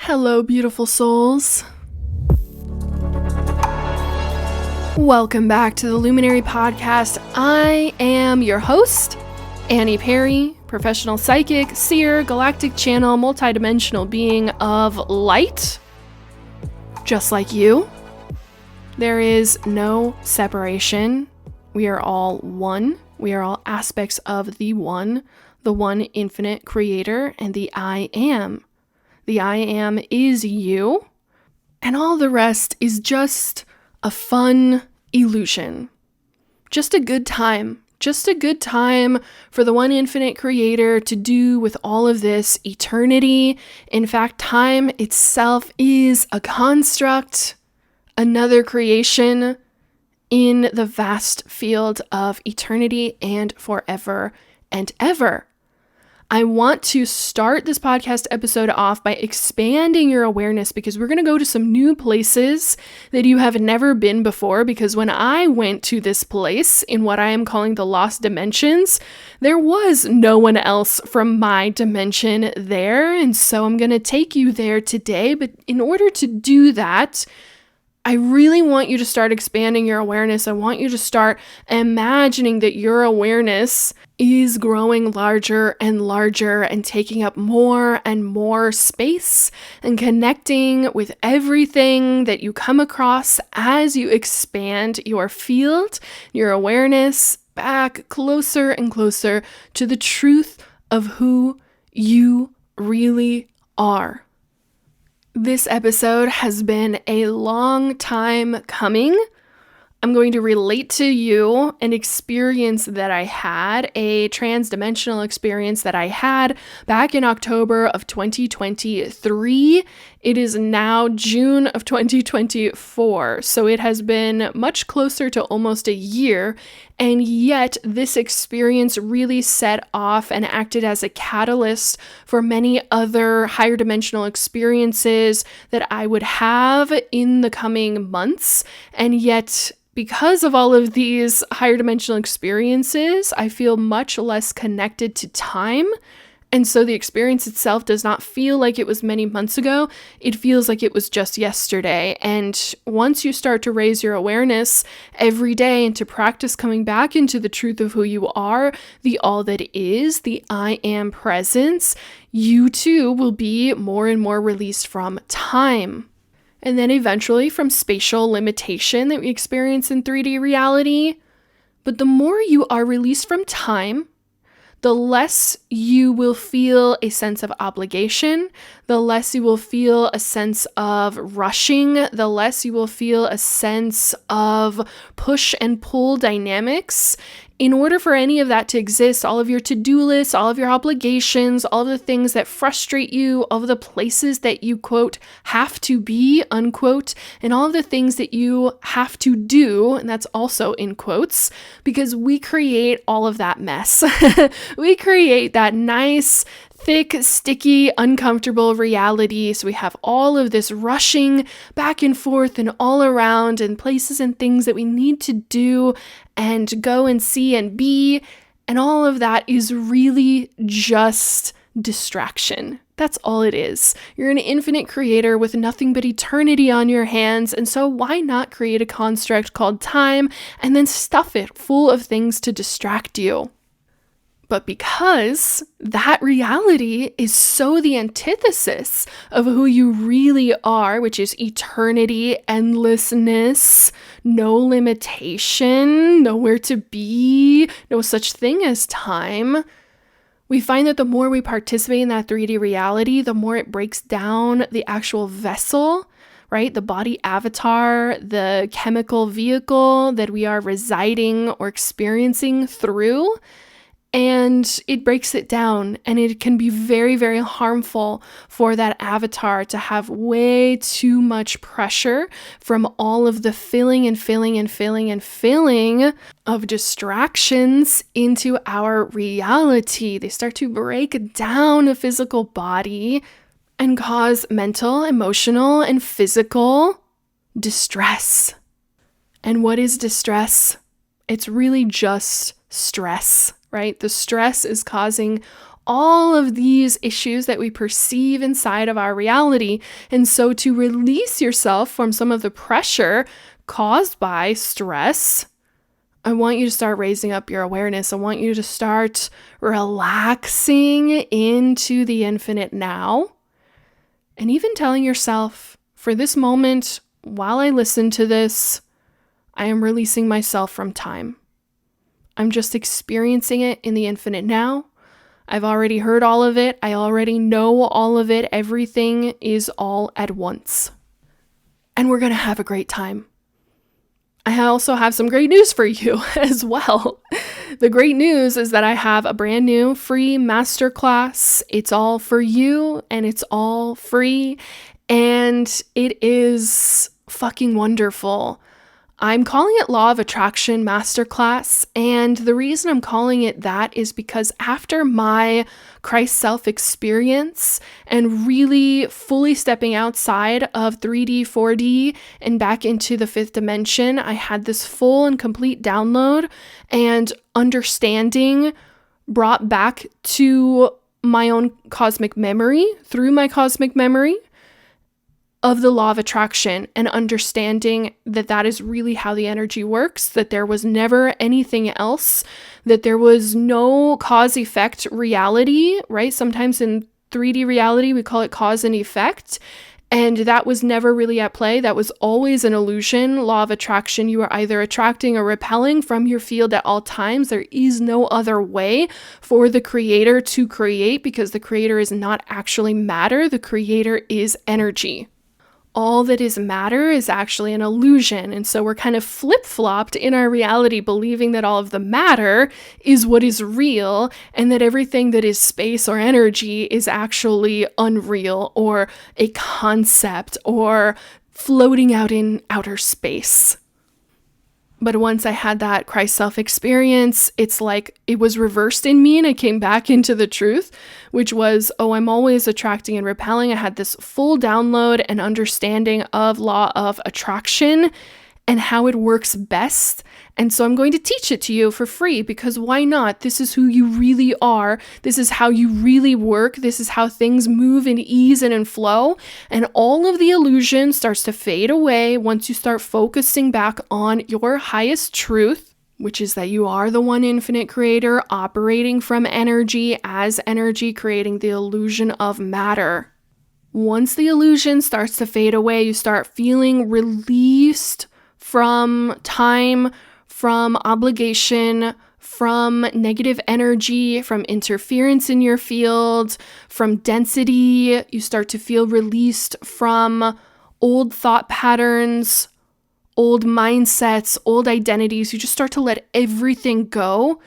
Hello, beautiful souls. Welcome back to the Luminary Podcast. I am your host, Annie Perry, professional psychic, seer, galactic channel, multidimensional being of light. Just like you, there is no separation. We are all one. We are all aspects of the one infinite creator, and the I am. The I am is you, and all the rest is just a fun illusion. Just a good time. Just a good time for the one infinite creator to do with all of this eternity. In fact, time itself is a construct, another creation in the vast field of eternity and forever and ever. I want to start this podcast episode off by expanding your awareness because we're going to go to some new places that you have never been before. Because when I went to this place in what I am calling the Lost Dimensions, there was no one else from my dimension there. And so I'm going to take you there today. But in order to do that, I really want you to start expanding your awareness. I want you to start imagining that your awareness is growing larger and taking up more and more space and connecting with everything that you come across as you expand your field, your awareness back closer and closer to the truth of who you really are. This episode has been a long time coming. I'm going to relate to you an experience that I had, a transdimensional experience that I had back in October of 2023. It is now June of 2024, so it has been much closer to almost a year, and yet this experience really set off and acted as a catalyst for many other higher dimensional experiences that I would have in the coming months, and yet because of all of these higher dimensional experiences, I feel much less connected to time. And so the experience itself does not feel like it was many months ago. It feels like it was just yesterday. And once you start to raise your awareness every day and to practice coming back into the truth of who you are, the all that is, the I am presence, you too will be more and more released from time. And then eventually from spatial limitation that we experience in 3D reality. But the more you are released from time, the less you will feel a sense of obligation, the less you will feel a sense of rushing, the less you will feel a sense of push and pull dynamics. In order for any of that to exist, all of your to-do lists, all of your obligations, all of the things that frustrate you, all of the places that you, quote, have to be, unquote, and all of the things that you have to do, and that's also in quotes, because we create all of that mess. We create that nice, thick, sticky, uncomfortable reality. So we have all of this rushing back and forth and all around and places and things that we need to do and go and see and be. And all of that is really just distraction. That's all it is. You're an infinite creator with nothing but eternity on your hands. And so why not create a construct called time and then stuff it full of things to distract you? But because that reality is so the antithesis of who you really are, which is eternity, endlessness, no limitation, nowhere to be, no such thing as time, we find that the more we participate in that 3D reality, the more it breaks down the actual vessel, right? The body avatar, the chemical vehicle that we are residing or experiencing through. And it breaks it down, and it can be very, very harmful for that avatar to have way too much pressure from all of the filling of distractions into our reality. They start to break down a physical body and cause mental, emotional, and physical distress. And what is distress? It's really just stress. Right? The stress is causing all of these issues that we perceive inside of our reality. And so to release yourself from some of the pressure caused by stress, I want you to start raising up your awareness. I want you to start relaxing into the infinite now. And even telling yourself, for this moment, while I listen to this, I am releasing myself from time. I'm just experiencing it in the infinite now. I've already heard all of it. I already know all of it. Everything is all at once. And we're going to have a great time. I also have some great news for you as well. The great news is that I have a brand new free masterclass. It's all for you and it's all free. And it is fucking wonderful. I'm calling it Law of Attraction Masterclass, and the reason I'm calling it that is because after my Christ self experience and really fully stepping outside of 3D, 4D, and back into the fifth dimension, I had this full and complete download and understanding brought back to my own cosmic memory, through my cosmic memory, of the law of attraction, and understanding that that is really how the energy works, that there was never anything else, that there was no cause-effect reality, right? Sometimes in 3D reality, we call it cause and effect, and that was never really at play. That was always an illusion. Law of attraction, you are either attracting or repelling from your field at all times. There is no other way for the creator to create, because the creator is not actually matter. The creator is energy. All that is matter is actually an illusion. And so we're kind of flip-flopped in our reality, believing that all of the matter is what is real, and that everything that is space or energy is actually unreal or a concept or floating out in outer space. But once I had that Christ self experience, it's like it was reversed in me and I came back into the truth, which was, oh, I'm always attracting and repelling. I had this full download and understanding of law of attraction and how it works best. And so I'm going to teach it to you for free, because why not? This is who you really are. This is how you really work. This is how things move in ease and in flow. And all of the illusion starts to fade away once you start focusing back on your highest truth, which is that you are the one infinite creator operating from energy as energy, creating the illusion of matter. Once the illusion starts to fade away, you start feeling released from time, from obligation, from negative energy, from interference in your field, from density. You start to feel released from old thought patterns, old mindsets, old identities. You just start to let everything go.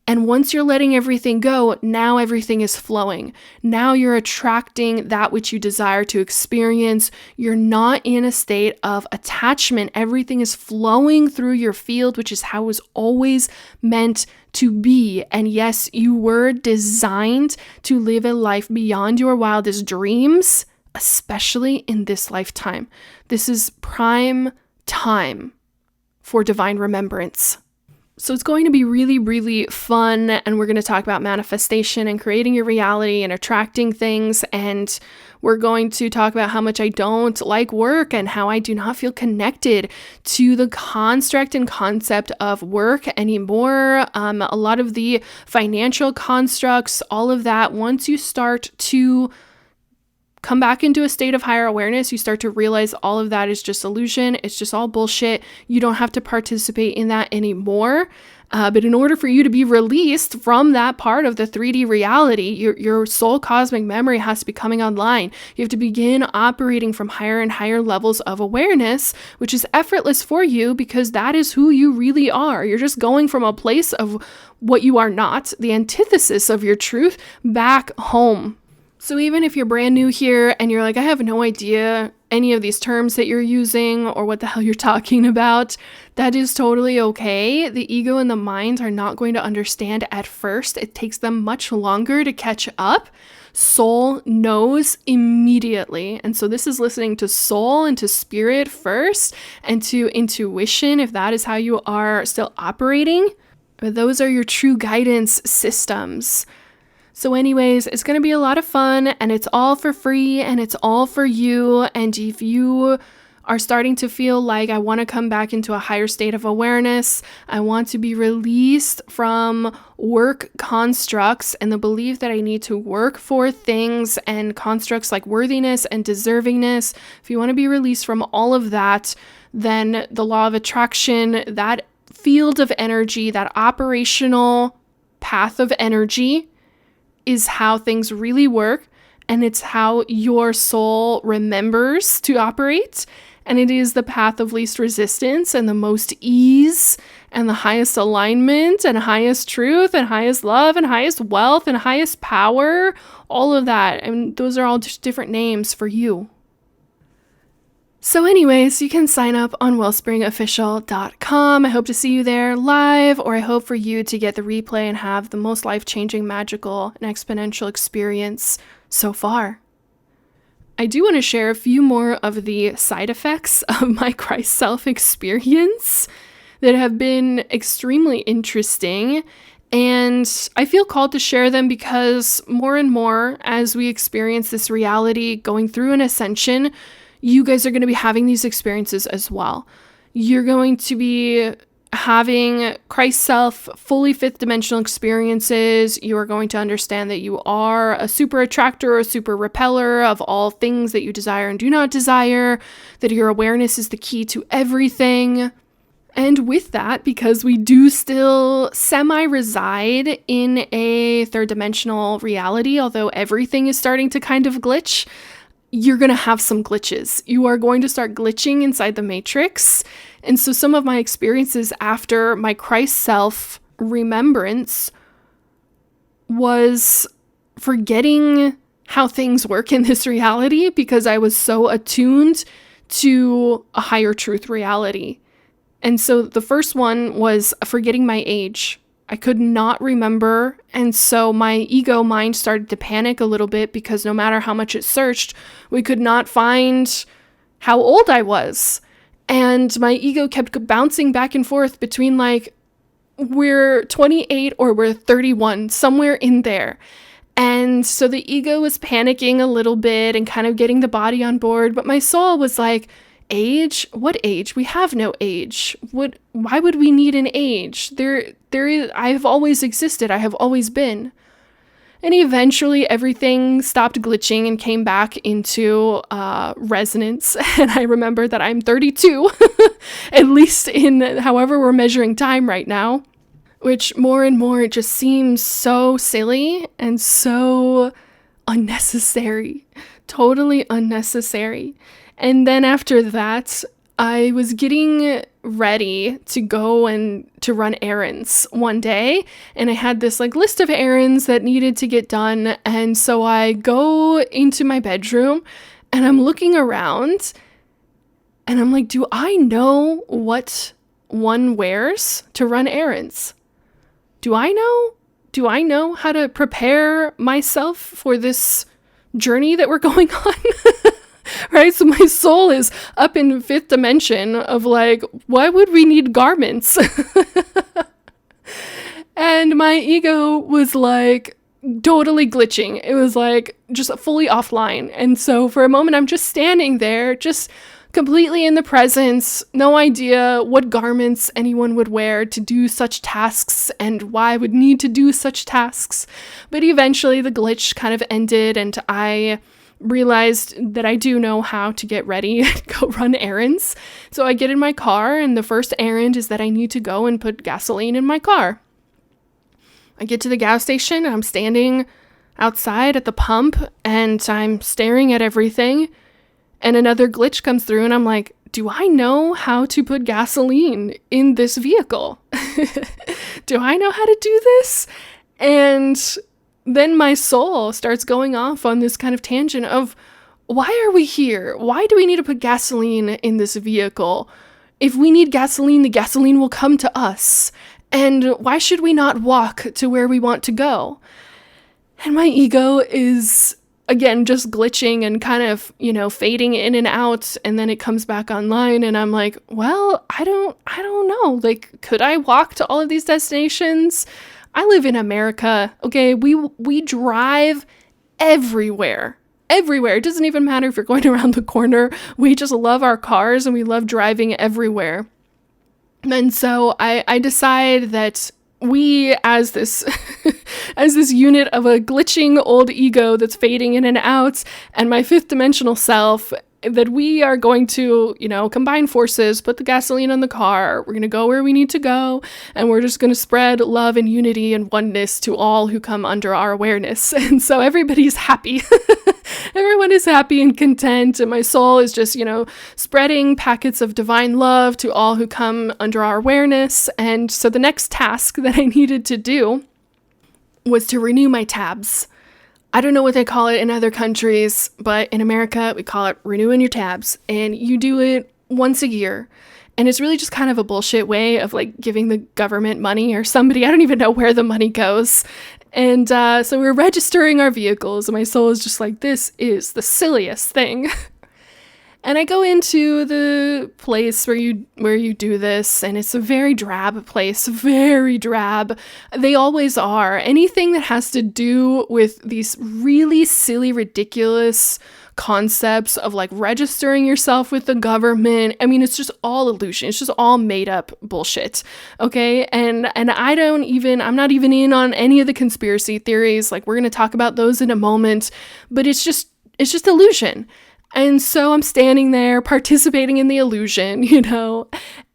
And once you're letting everything go, now everything is flowing. Now you're attracting that which you desire to experience. You're not in a state of attachment. Everything is flowing through your field, which is how it was always meant to be. And yes, you were designed to live a life beyond your wildest dreams, especially in this lifetime. This is prime time for divine remembrance. So it's going to be really, really fun, and we're going to talk about manifestation and creating your reality and attracting things, and we're going to talk about how much I don't like work and how I do not feel connected to the construct and concept of work anymore. A lot of the financial constructs, all of that, once you start to come back into a state of higher awareness, you start to realize all of that is just illusion. It's just all bullshit. You don't have to participate in that anymore. But in order for you to be released from that part of the 3D reality, your soul cosmic memory has to be coming online. You have to begin operating from higher and higher levels of awareness, which is effortless for you because that is who you really are. You're just going from a place of what you are not, the antithesis of your truth, back home. So even if you're brand new here and you're like, I have no idea any of these terms that you're using or what the hell you're talking about, that is totally okay. The ego and the mind are not going to understand at first. It takes them much longer to catch up. Soul knows immediately. And so this is listening to soul and to spirit first and to intuition, if that is how you are still operating. But those are your true guidance systems. So anyways, it's going to be a lot of fun, and it's all for free, and it's all for you. And if you are starting to feel like I want to come back into a higher state of awareness, I want to be released from work constructs and the belief that I need to work for things and constructs like worthiness and deservingness. If you want to be released from all of that, then the law of attraction, that field of energy, that operational path of energy, is how things really work, and it's how your soul remembers to operate. And it is the path of least resistance and the most ease and the highest alignment and highest truth and highest love and highest wealth and highest power, all of that. And those are all just different names for you. So anyways, you can sign up on wellspringofficial.com. I hope to see you there live, or I hope for you to get the replay and have the most life-changing, magical, and exponential experience so far. I do want to share a few more of the side effects of my Christ self experience that have been extremely interesting. And I feel called to share them because more and more, as we experience this reality going through an ascension, you guys are going to be having these experiences as well. You're going to be having Christ self, fully fifth dimensional experiences. You are going to understand that you are a super attractor or a super repeller of all things that you desire and do not desire, that your awareness is the key to everything. And with that, because we do still semi-reside in a third dimensional reality, although everything is starting to kind of glitch, you're going to have some glitches. You are going to start glitching inside the matrix. And so some of my experiences after my Christ self remembrance was forgetting how things work in this reality because I was so attuned to a higher truth reality. And so the first one was forgetting my age. I could not remember, and so my ego mind started to panic a little bit because no matter how much it searched, we could not find how old I was. And my ego kept bouncing back and forth between like, we're 28 or we're 31, somewhere in there. And so the ego was panicking a little bit and kind of getting the body on board, but my soul was like, age? What age? We have no age. Why would we need an age? I have always existed. I have always been. And eventually everything stopped glitching and came back into resonance. And I remember that I'm 32, at least in however we're measuring time right now, which more and more it just seems so silly and so unnecessary, totally unnecessary. And then after that, I was getting ready to go and to run errands one day, and I had this like list of errands that needed to get done. And so I go into my bedroom and I'm looking around and I'm like, do I know what one wears to run errands? Do I know? Do I know how to prepare myself for this journey that we're going on? Right? So my soul is up in fifth dimension of like, why would we need garments? And my ego was like totally glitching. It was like just fully offline. And so for a moment, I'm just standing there, just completely in the presence, no idea what garments anyone would wear to do such tasks and why I would need to do such tasks. But eventually the glitch kind of ended and I realized that I do know how to get ready and go run errands. So I get in my car, and the first errand is that I need to go and put gasoline in my car. I get to the gas station, and I'm standing outside at the pump, and I'm staring at everything, and another glitch comes through, and I'm like, do I know how to put gasoline in this vehicle? Do I know how to do this? And then my soul starts going off on this kind of tangent of, why are we here? Why do we need to put gasoline in this vehicle? If we need gasoline, the gasoline will come to us. And why should we not walk to where we want to go? And my ego is, again, just glitching and kind of, fading in and out. And then it comes back online. And I'm like, well, I don't know. Like, could I walk to all of these destinations? I live in America, okay? We drive everywhere. Everywhere. It doesn't even matter if you're going around the corner. We just love our cars and we love driving everywhere. And so I decide that we, as this as this unit of a glitching old ego that's fading in and out, and my fifth dimensional self, that we are going to, combine forces, put the gasoline on the car. We're going to go where we need to go, and we're just going to spread love and unity and oneness to all who come under our awareness. And so everybody's happy. Everyone is happy and content, and my soul is just, spreading packets of divine love to all who come under our awareness. And so the next task that I needed to do was to renew my tabs. I don't know what they call it in other countries, but in America, we call it renewing your tabs. And you do it once a year. And it's really just kind of a bullshit way of like giving the government money or somebody. I don't even know where the money goes. And so we're registering our vehicles, and my soul is just like, this is the silliest thing. And I go into the place where you do this, and it's a very drab place, very drab. They always are. Anything that has to do with these really silly, ridiculous concepts of like registering yourself with the government. I mean, it's just all illusion. It's just all made up bullshit. Okay. And I'm not even in on any of the conspiracy theories. Like, we're going to talk about those in a moment, but it's just illusion. And so I'm standing there participating in the illusion,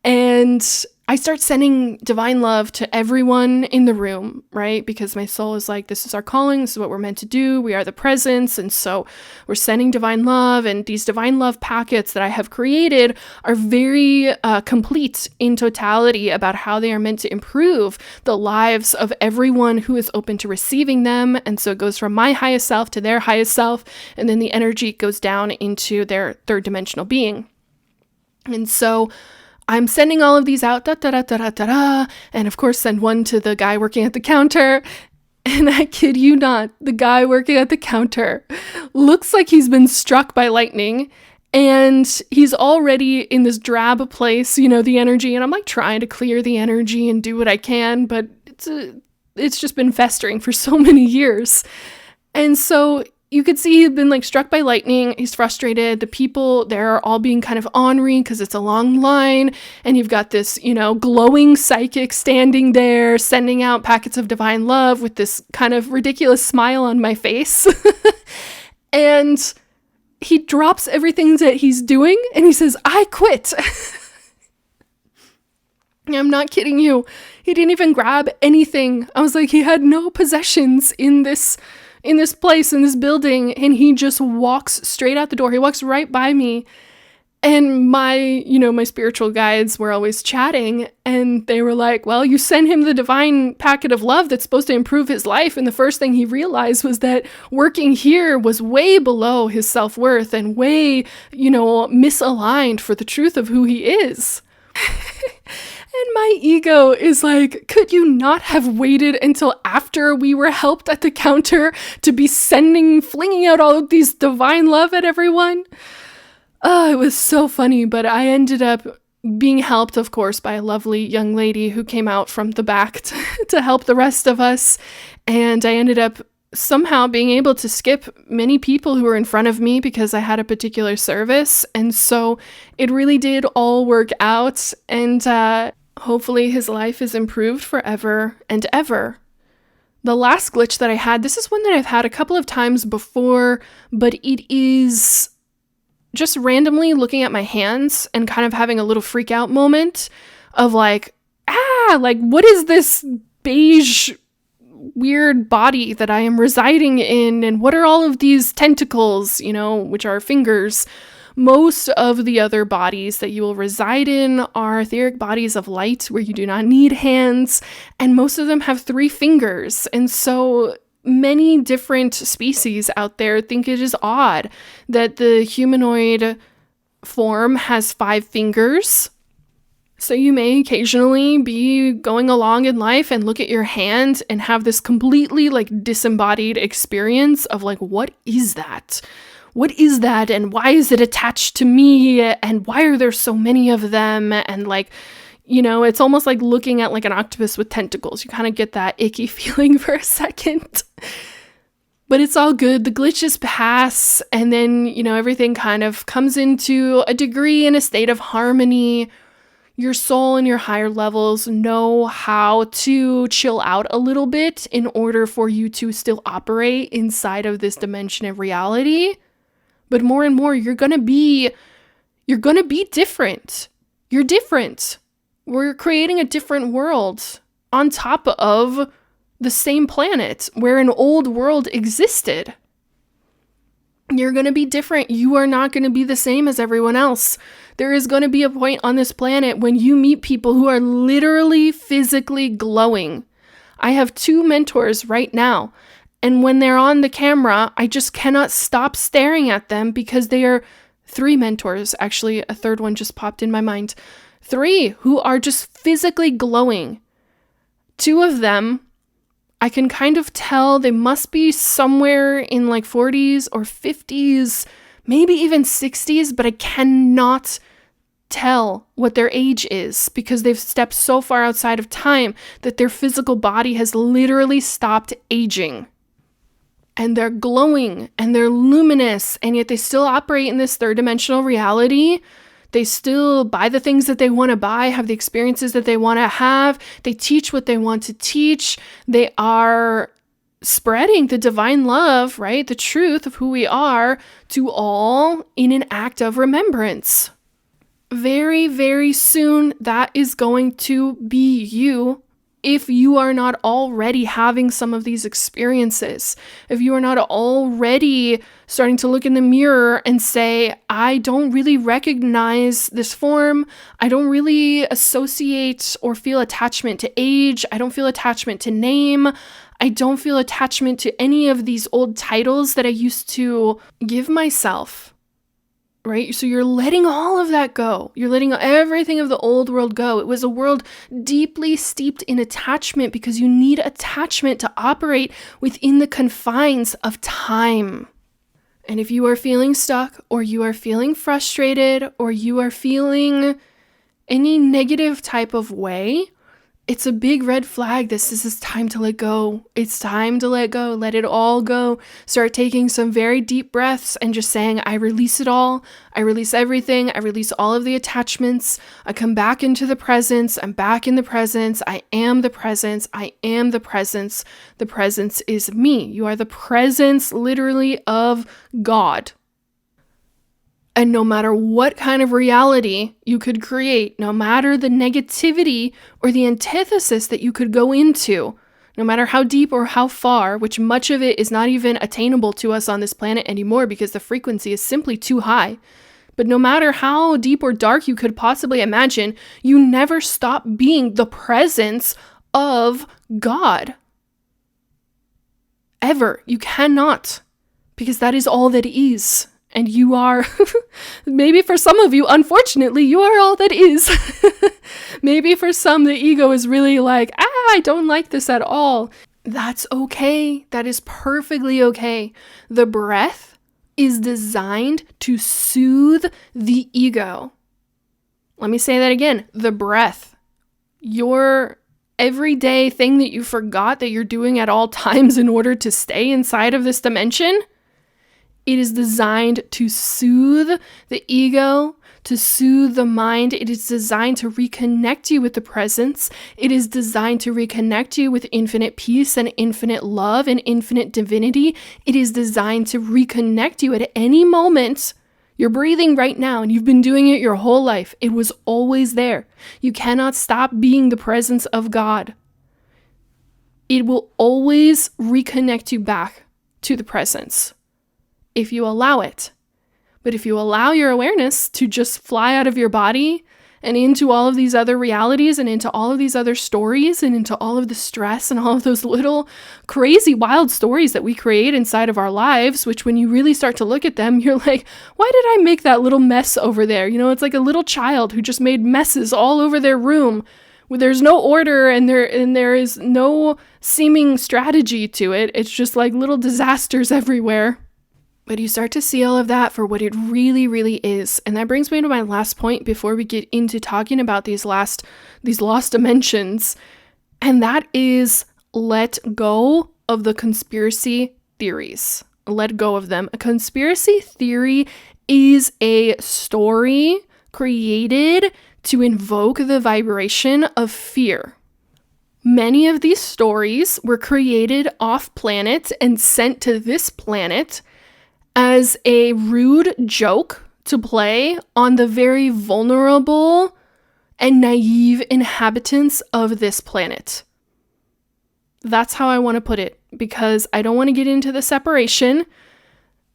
and I start sending divine love to everyone in the room, right? Because my soul is like, this is our calling. This is what we're meant to do. We are the presence. And so we're sending divine love, and these divine love packets that I have created are very complete in totality about how they are meant to improve the lives of everyone who is open to receiving them. And so it goes from my highest self to their highest self, and then the energy goes down into their third dimensional being. And so I'm sending all of these out, and of course send one to the guy working at the counter. And I kid you not, the guy working at the counter looks like he's been struck by lightning, and he's already in this drab place, the energy. And I'm like trying to clear the energy and do what I can, but it's just been festering for so many years. And so you could see he'd been like struck by lightning. He's frustrated. The people there are all being kind of ornery because it's a long line. And you've got this, glowing psychic standing there, sending out packets of divine love with this kind of ridiculous smile on my face. And he drops everything that he's doing and he says, "I quit." I'm not kidding you. He didn't even grab anything. I was like, he had no possessions in this place, in this building, and he just walks straight out the door. He walks right by me, and my spiritual guides were always chatting, and they were like, well, you sent him the divine packet of love that's supposed to improve his life, and the first thing he realized was that working here was way below his self-worth and way, misaligned for the truth of who he is. And my ego is like, could you not have waited until after we were helped at the counter to be flinging out all of these divine love at everyone? Oh, it was so funny, but I ended up being helped, of course, by a lovely young lady who came out from the back to help the rest of us. And I ended up somehow being able to skip many people who were in front of me because I had a particular service. And so it really did all work out. And hopefully his life is improved forever and ever. The last glitch that I had, this is one that I've had a couple of times before, but it is just randomly looking at my hands and kind of having a little freak out moment of like, what is this beige weird body that I am residing in, and what are all of these tentacles, which are fingers? Most of the other bodies that you will reside in are etheric bodies of light where you do not need hands, and most of them have 3 fingers. And so many different species out there think it is odd that the humanoid form has 5 fingers. So you may occasionally be going along in life and look at your hand and have this completely disembodied experience of what is that? What is that? And why is it attached to me? And why are there so many of them? And It's almost like looking at like an octopus with tentacles. You kind of get that icky feeling for a second. But it's all good. The glitches pass, and then, everything kind of comes into a degree in a state of harmony. Your soul and your higher levels know how to chill out a little bit in order for you to still operate inside of this dimension of reality. But more and more, you're going to be different. You're different. We're creating a different world on top of the same planet where an old world existed. You're going to be different. You are not going to be the same as everyone else. There is going to be a point on this planet when you meet people who are literally physically glowing. I have 2 mentors right now, and when they're on the camera, I just cannot stop staring at them because they are 3 mentors. Actually, a third one just popped in my mind. 3 who are just physically glowing. 2 of them, I can kind of tell they must be somewhere in like 40s or 50s, maybe even 60s, but I cannot tell what their age is because they've stepped so far outside of time that their physical body has literally stopped aging. And they're glowing and they're luminous, and yet they still operate in this 3rd-dimensional reality. They still buy the things that they want to buy, have the experiences that they want to have. They teach what they want to teach. They are spreading the divine love, right? The truth of who we are to all in an act of remembrance. Very, very soon, that is going to be you. If you are not already having some of these experiences, if you are not already starting to look in the mirror and say, I don't really recognize this form, I don't really associate or feel attachment to age, I don't feel attachment to name, I don't feel attachment to any of these old titles that I used to give myself. Right? So you're letting all of that go. You're letting everything of the old world go. It was a world deeply steeped in attachment because you need attachment to operate within the confines of time. And if you are feeling stuck, or you are feeling frustrated, or you are feeling any negative type of way, it's a big red flag. This is time to let go. It's time to let go. Let it all go. Start taking some very deep breaths and just saying, I release it all. I release everything. I release all of the attachments. I come back into the presence. I'm back in the presence. I am the presence. I am the presence. The presence is me. You are the presence, literally, of God. And no matter what kind of reality you could create, no matter the negativity or the antithesis that you could go into, no matter how deep or how far, which much of it is not even attainable to us on this planet anymore because the frequency is simply too high. But no matter how deep or dark you could possibly imagine, you never stop being the presence of God. Ever. You cannot. Because that is all that is. And you are, maybe for some of you, unfortunately, you are all that is. Maybe for some, the ego is really like, I don't like this at all. That's okay. That is perfectly okay. The breath is designed to soothe the ego. Let me say that again. The breath. Your everyday thing that you forgot that you're doing at all times in order to stay inside of this dimension. It is designed to soothe the ego, to soothe the mind. It is designed to reconnect you with the presence. It is designed to reconnect you with infinite peace and infinite love and infinite divinity. It is designed to reconnect you at any moment. You're breathing right now and you've been doing it your whole life. It was always there. You cannot stop being the presence of God. It will always reconnect you back to the presence. If you allow it. But if you allow your awareness to just fly out of your body and into all of these other realities and into all of these other stories and into all of the stress and all of those little crazy wild stories that we create inside of our lives, which when you really start to look at them, you're like, why did I make that little mess over there? It's like a little child who just made messes all over their room. There's no order and there is no seeming strategy to it. It's just like little disasters everywhere. But you start to see all of that for what it really, really is. And that brings me to my last point before we get into talking about these lost dimensions. And that is let go of the conspiracy theories. Let go of them. A conspiracy theory is a story created to invoke the vibration of fear. Many of these stories were created off planet and sent to this planet as a rude joke to play on the very vulnerable and naive inhabitants of this planet. That's how I want to put it, because I don't want to get into the separation,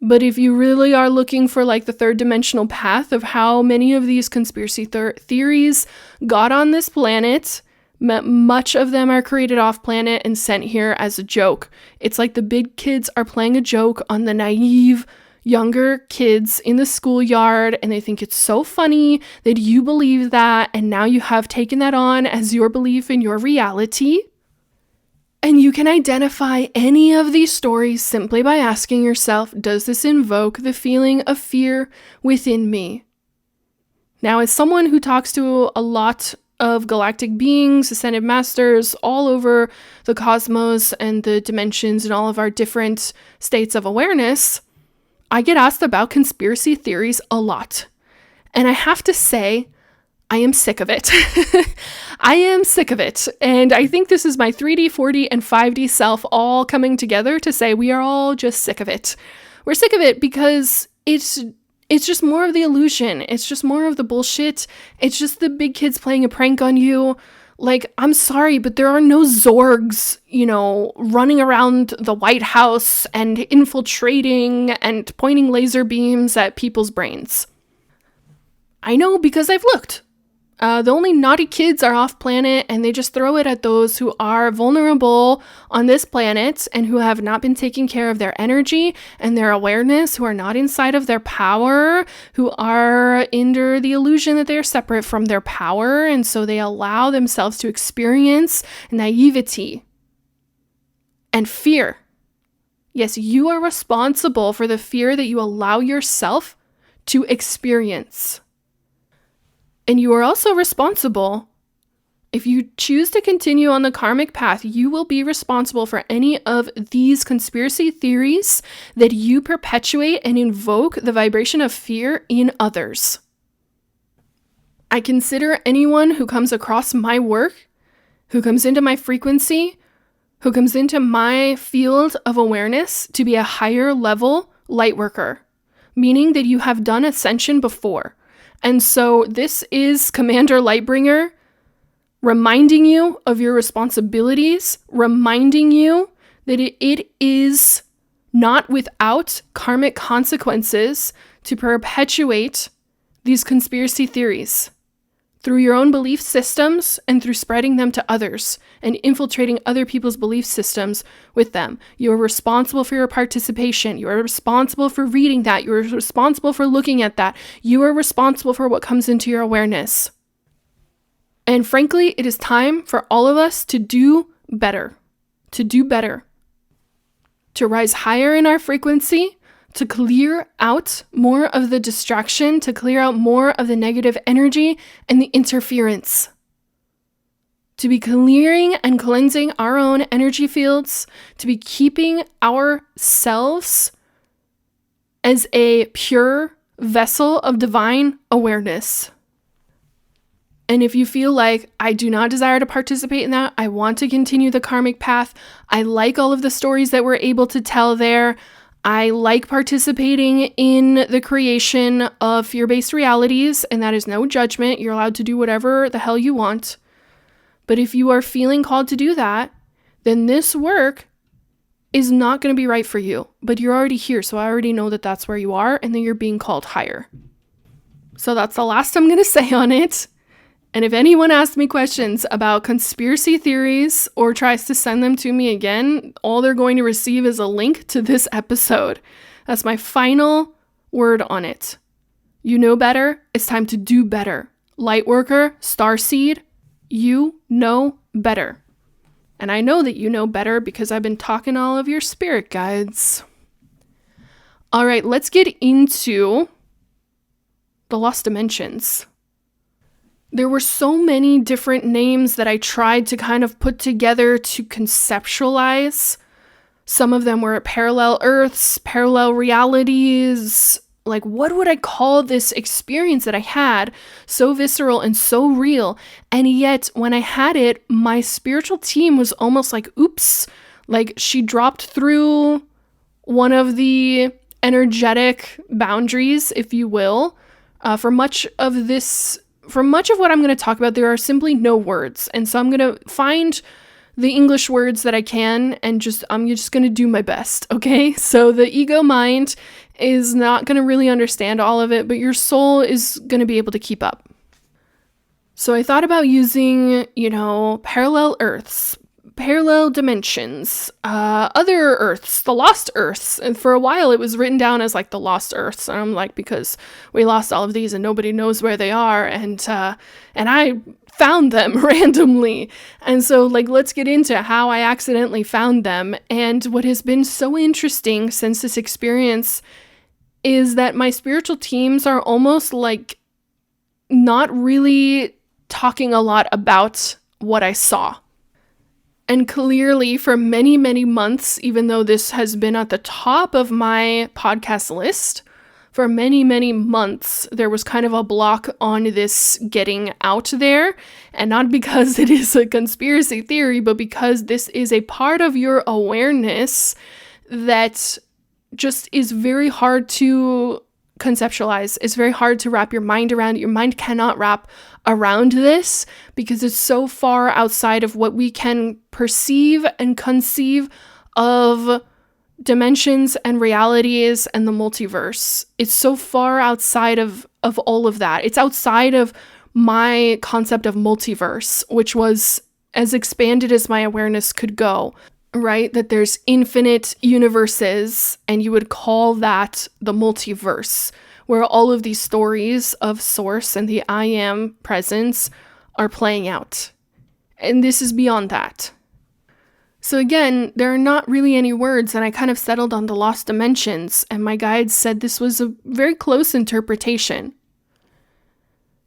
but if you really are looking for like the third dimensional path of how many of these conspiracy theories got on this planet, much of them are created off planet and sent here as a joke. It's like the big kids are playing a joke on the naive younger kids in the schoolyard, and they think it's so funny that you believe that, and now you have taken that on as your belief in your reality. And you can identify any of these stories simply by asking yourself, does this invoke the feeling of fear within me? Now, as someone who talks to a lot of galactic beings, ascended masters all over the cosmos and the dimensions and all of our different states of awareness, I get asked about conspiracy theories a lot. And I have to say, I am sick of it. I am sick of it. And I think this is my 3D, 4D, and 5D self all coming together to say we are all just sick of it. We're sick of it because it's just more of the illusion. It's just more of the bullshit. It's just the big kids playing a prank on you. Like, I'm sorry, but there are no Zorgs, running around the White House and infiltrating and pointing laser beams at people's brains. I know because I've looked. The only naughty kids are off planet, and they just throw it at those who are vulnerable on this planet and who have not been taking care of their energy and their awareness, who are not inside of their power, who are under the illusion that they're separate from their power, and so they allow themselves to experience naivety and fear. Yes, you are responsible for the fear that you allow yourself to experience. And you are also responsible. If you choose to continue on the karmic path, you will be responsible for any of these conspiracy theories that you perpetuate and invoke the vibration of fear in others. I consider anyone who comes across my work, who comes into my frequency, who comes into my field of awareness to be a higher level light worker, meaning that you have done ascension before. And so this is Commander Lightbringer reminding you of your responsibilities, reminding you that it is not without karmic consequences to perpetuate these conspiracy theories through your own belief systems and through spreading them to others and infiltrating other people's belief systems with them. You are responsible for your participation. You are responsible for reading that. You are responsible for looking at that. You are responsible for what comes into your awareness. And frankly, it is time for all of us to do better, to rise higher in our frequency, to clear out more of the distraction, to clear out more of the negative energy and the interference. To be clearing and cleansing our own energy fields, to be keeping ourselves as a pure vessel of divine awareness. And if you feel like, I do not desire to participate in that, I want to continue the karmic path, I like all of the stories that we're able to tell there, I like participating in the creation of fear-based realities, and that is no judgment. You're allowed to do whatever the hell you want. But if you are feeling called to do that, then this work is not going to be right for you. But you're already here, so I already know that that's where you are, and that you're being called higher. So that's the last I'm going to say on it. And if anyone asks me questions about conspiracy theories or tries to send them to me again, all they're going to receive is a link to this episode. That's my final word on it. You know better. It's time to do better. Lightworker, Starseed, you know better. And I know that you know better because I've been talking to all of your spirit guides. All right, let's get into the Lost Dimensions. There were so many different names that I tried to kind of put together to conceptualize. Some of them were parallel Earths, parallel realities. Like, what would I call this experience that I had? So visceral and so real. And yet, when I had it, my spiritual team was almost like, oops, like she dropped through one of the energetic boundaries, if you will. For much of what I'm going to talk about, there are simply no words. And so I'm going to find the English words that I can, and I'm just going to do my best, okay? So the ego mind is not going to really understand all of it, but your soul is going to be able to keep up. So I thought about using, parallel Earths, parallel dimensions, other Earths, the Lost Earths. And for a while it was written down as like the Lost Earths. And I'm like, because we lost all of these and nobody knows where they are. And I found them randomly. And so like, let's get into how I accidentally found them. And what has been so interesting since this experience is that my spiritual teams are almost like not really talking a lot about what I saw. And clearly for many, many months, even though this has been at the top of my podcast list, for many, many months, there was kind of a block on this getting out there. And not because it is a conspiracy theory, but because this is a part of your awareness that just is very hard to conceptualize. It's very hard to wrap your mind around. Your mind cannot wrap around this because it's so far outside of what we can perceive and conceive of dimensions and realities and the multiverse. It's so far outside of all of that. It's outside of my concept of multiverse, which was as expanded as my awareness could go, right? That there's infinite universes, and you would call that the multiverse, where all of these stories of Source and the I Am presence are playing out. And this is beyond that. So again, there are not really any words, and I kind of settled on the Lost Dimensions, and my guides said this was a very close interpretation.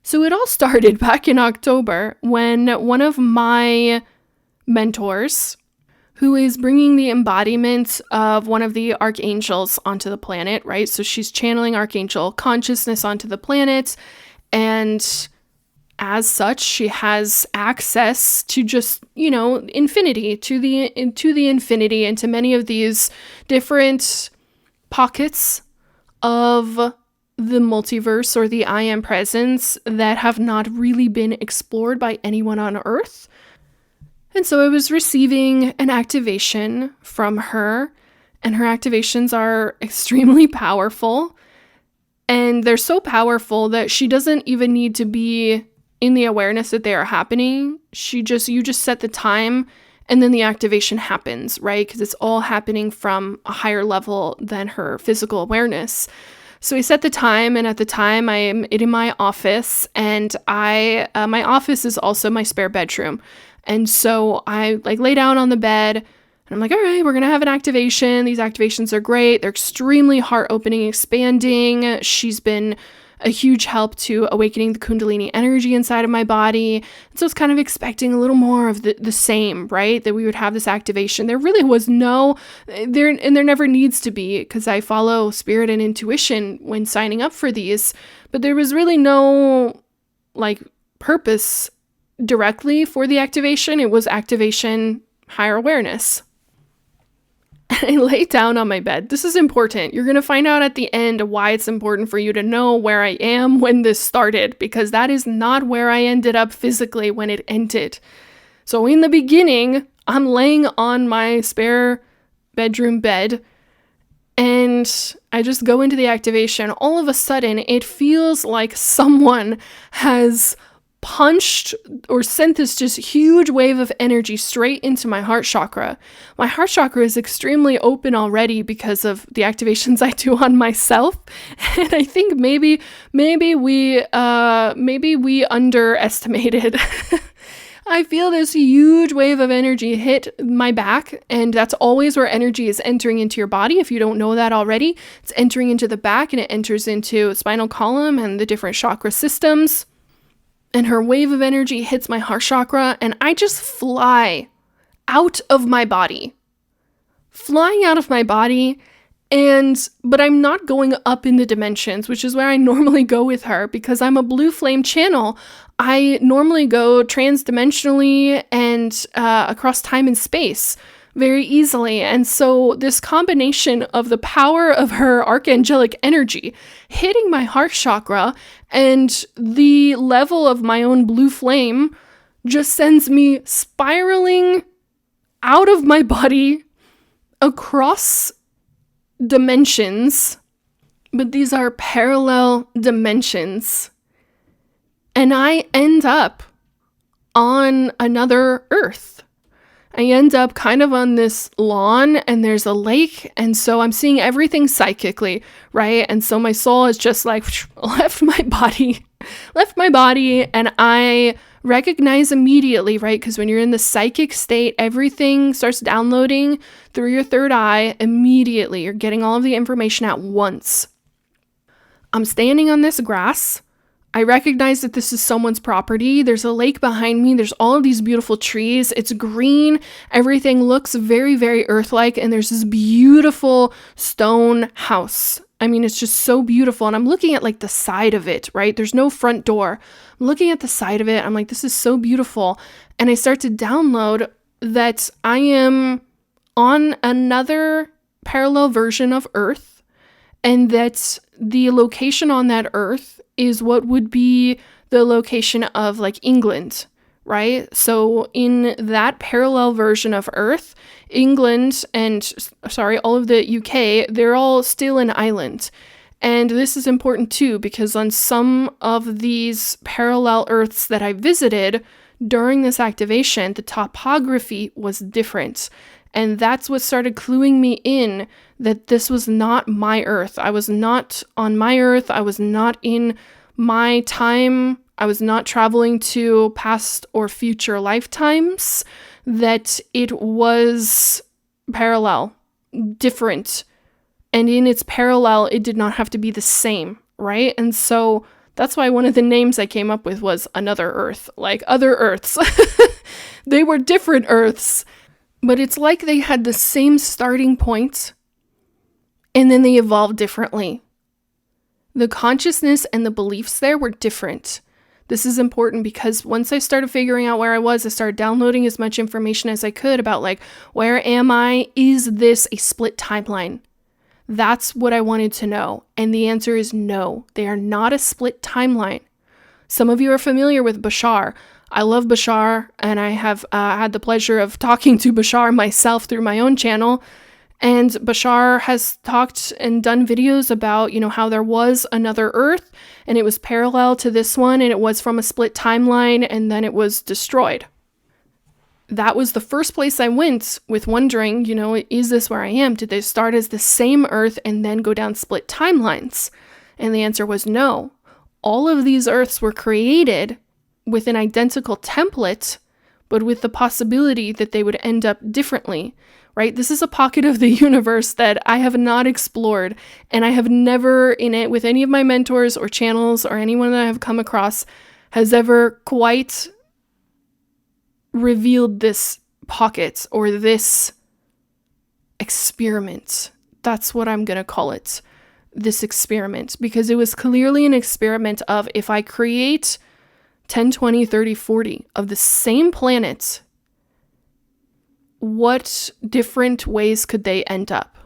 So it all started back in October when one of my mentors, who is bringing the embodiment of one of the archangels onto the planet, right? So she's channeling archangel consciousness onto the planet, and as such, she has access to just, infinity, to the infinity, and to many of these different pockets of the multiverse or the I Am presence that have not really been explored by anyone on Earth. And so I was receiving an activation from her, and her activations are extremely powerful. And they're so powerful that she doesn't even need to be in the awareness that they are happening. You just set the time, and then the activation happens, right? Because it's all happening from a higher level than her physical awareness. So we set the time, and at the time I am in my office, and my office is also my spare bedroom. And so I lay down on the bed, and I'm like, all right, we're going to have an activation. These activations are great. They're extremely heart-opening, expanding. She's been a huge help to awakening the Kundalini energy inside of my body. And so it's kind of expecting a little more of the same, right? That we would have this activation. There really was there never needs to be, because I follow spirit and intuition when signing up for these, but there was really no purpose directly for the activation. It was activation, higher awareness. I lay down on my bed. This is important. You're going to find out at the end why it's important for you to know where I am when this started, because that is not where I ended up physically when it ended. So in the beginning, I'm laying on my spare bedroom bed, and I just go into the activation. All of a sudden, it feels like someone has punched or sent this just huge wave of energy straight into my heart chakra. My heart chakra is extremely open already because of the activations I do on myself. And I think maybe we underestimated I feel this huge wave of energy hit my back, and that's always where energy is entering into your body. If you don't know that already, it's entering into the back and it enters into spinal column and the different chakra systems. And her wave of energy hits my heart chakra, and I just fly out of my body. Flying out of my body, but I'm not going up in the dimensions, which is where I normally go with her because I'm a blue flame channel. I normally go transdimensionally and across time and space very easily. And so this combination of the power of her archangelic energy hitting my heart chakra and the level of my own blue flame just sends me spiraling out of my body across dimensions, but these are parallel dimensions. And I end up on another Earth. I end up kind of on this lawn and there's a lake. And so I'm seeing everything psychically, right? And so my soul is just like left my body. And I recognize immediately, right? Because when you're in the psychic state, everything starts downloading through your third eye immediately. You're getting all of the information at once. I'm standing on this grass. I recognize that this is someone's property. There's a lake behind me. There's all of these beautiful trees. It's green. Everything looks very, very earth-like. And there's this beautiful stone house. I mean, it's just so beautiful. And I'm looking at like the side of it, right? There's no front door. I'm looking at the side of it. I'm like, this is so beautiful. And I start to download that I am on another parallel version of Earth, and that the location on that Earth is what would be the location of like England, right? So in that parallel version of Earth, England and, all of the UK, they're all still an island. And this is important too, because on some of these parallel Earths that I visited during this activation, the topography was different. And that's what started cluing me in that this was not my Earth. I was not on my Earth. I was not in my time. I was not traveling to past or future lifetimes. That it was parallel, different. And in its parallel, it did not have to be the same, right? And so that's why one of the names I came up with was Another Earth, like other Earths. They were different Earths. But it's like they had the same starting point, and then they evolved differently. The consciousness and the beliefs there were different. This is important because once I started figuring out where I was, I started downloading as much information as I could about like, where am I? Is this a split timeline? That's what I wanted to know. And the answer is no, they are not a split timeline. Some of you are familiar with Bashar. I love Bashar, and I have had the pleasure of talking to Bashar myself through my own channel. And Bashar has talked and done videos about, how there was another Earth, and it was parallel to this one, and it was from a split timeline, and then it was destroyed. That was the first place I went with wondering, is this where I am? Did they start as the same Earth and then go down split timelines? And the answer was no. All of these Earths were created with an identical template, but with the possibility that they would end up differently, right? This is a pocket of the universe that I have not explored, and I have never in it with any of my mentors or channels or anyone that I have come across has ever quite revealed this pocket or this experiment. That's what I'm going to call it, this experiment, because it was clearly an experiment of if I create 10, 20, 30, 40 of the same planet, what different ways could they end up?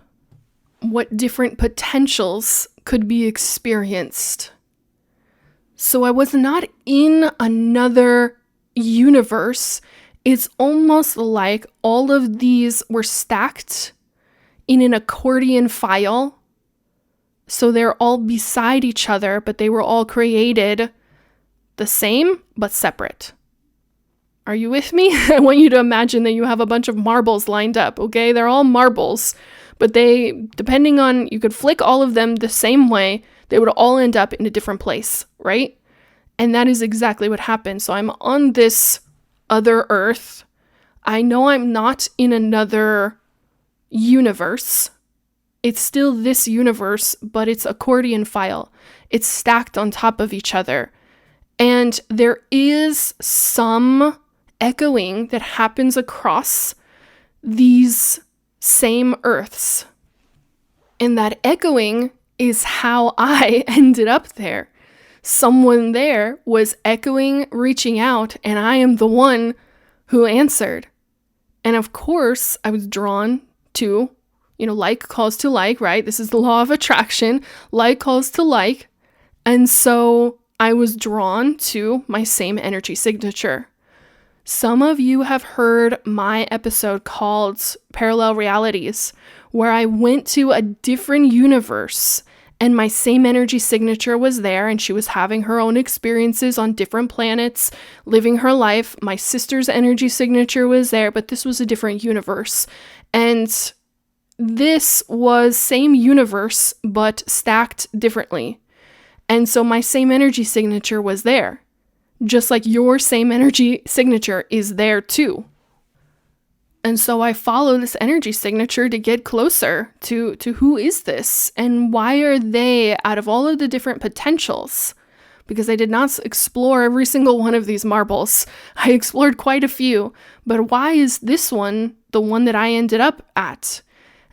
What different potentials could be experienced? So I was not in another universe. It's almost like all of these were stacked in an accordion file. So they're all beside each other, but they were all created the same, but separate. Are you with me? I want you to imagine that you have a bunch of marbles lined up, okay? They're all marbles, but they, depending on, you could flick all of them the same way, they would all end up in a different place, right? And that is exactly what happened. So I'm on this other Earth. I know I'm not in another universe. It's still this universe, but it's accordion file. It's stacked on top of each other. And there is some echoing that happens across these same Earths. And that echoing is how I ended up there. Someone there was echoing, reaching out, and I am the one who answered. And of course, I was drawn to, like calls to like, right? This is the law of attraction. Like calls to like. And so I was drawn to my same energy signature. Some of you have heard my episode called Parallel Realities, where I went to a different universe and my same energy signature was there, and she was having her own experiences on different planets, living her life. My sister's energy signature was there, but this was a different universe. And this was same universe, but stacked differently. And so my same energy signature was there, just like your same energy signature is there too. And so I follow this energy signature to get closer to who is this and why are they, out of all of the different potentials, because I did not explore every single one of these marbles. I explored quite a few, but why is this one the one that I ended up at?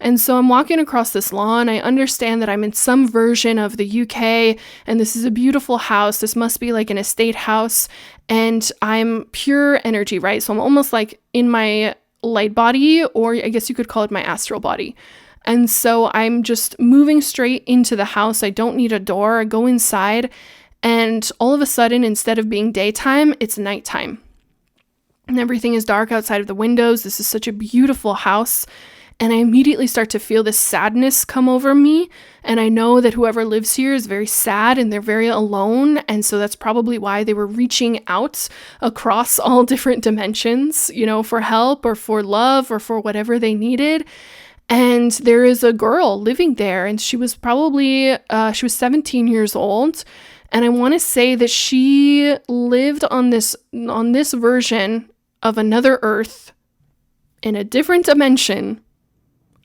And so I'm walking across this lawn. I understand that I'm in some version of the UK, and this is a beautiful house. This must be like an estate house, and I'm pure energy, right? So I'm almost like in my light body, or I guess you could call it my astral body. And so I'm just moving straight into the house. I don't need a door. I go inside, and all of a sudden, instead of being daytime, it's nighttime. And everything is dark outside of the windows. This is such a beautiful house. And I immediately start to feel this sadness come over me. And I know that whoever lives here is very sad and they're very alone. And so that's probably why they were reaching out across all different dimensions, for help or for love or for whatever they needed. And there is a girl living there, and she was probably, she was 17 years old. And I want to say that she lived on this version of another Earth in a different dimension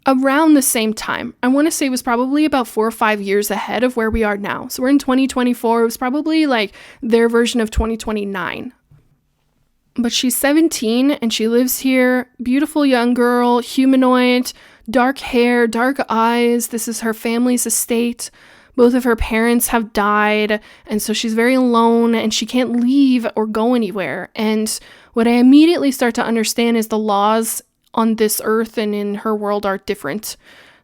around the same time. I want to say it was probably about 4 or 5 years ahead of where we are now. So we're in 2024. It was probably like their version of 2029. But she's 17 and she lives here. Beautiful young girl, humanoid, dark hair, dark eyes. This is her family's estate. Both of her parents have died, and so she's very alone and she can't leave or go anywhere. And what I immediately start to understand is the laws on this earth and in her world are different.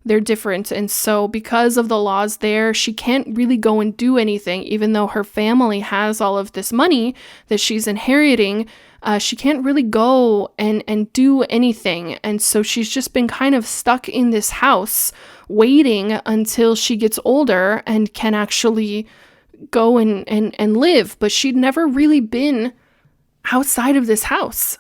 They're different. And so because of the laws there, she can't really go and do anything, even though her family has all of this money that she's inheriting. She can't really go and do anything. And so she's just been kind of stuck in this house, waiting until she gets older and can actually go and live. But she'd never really been outside of this house,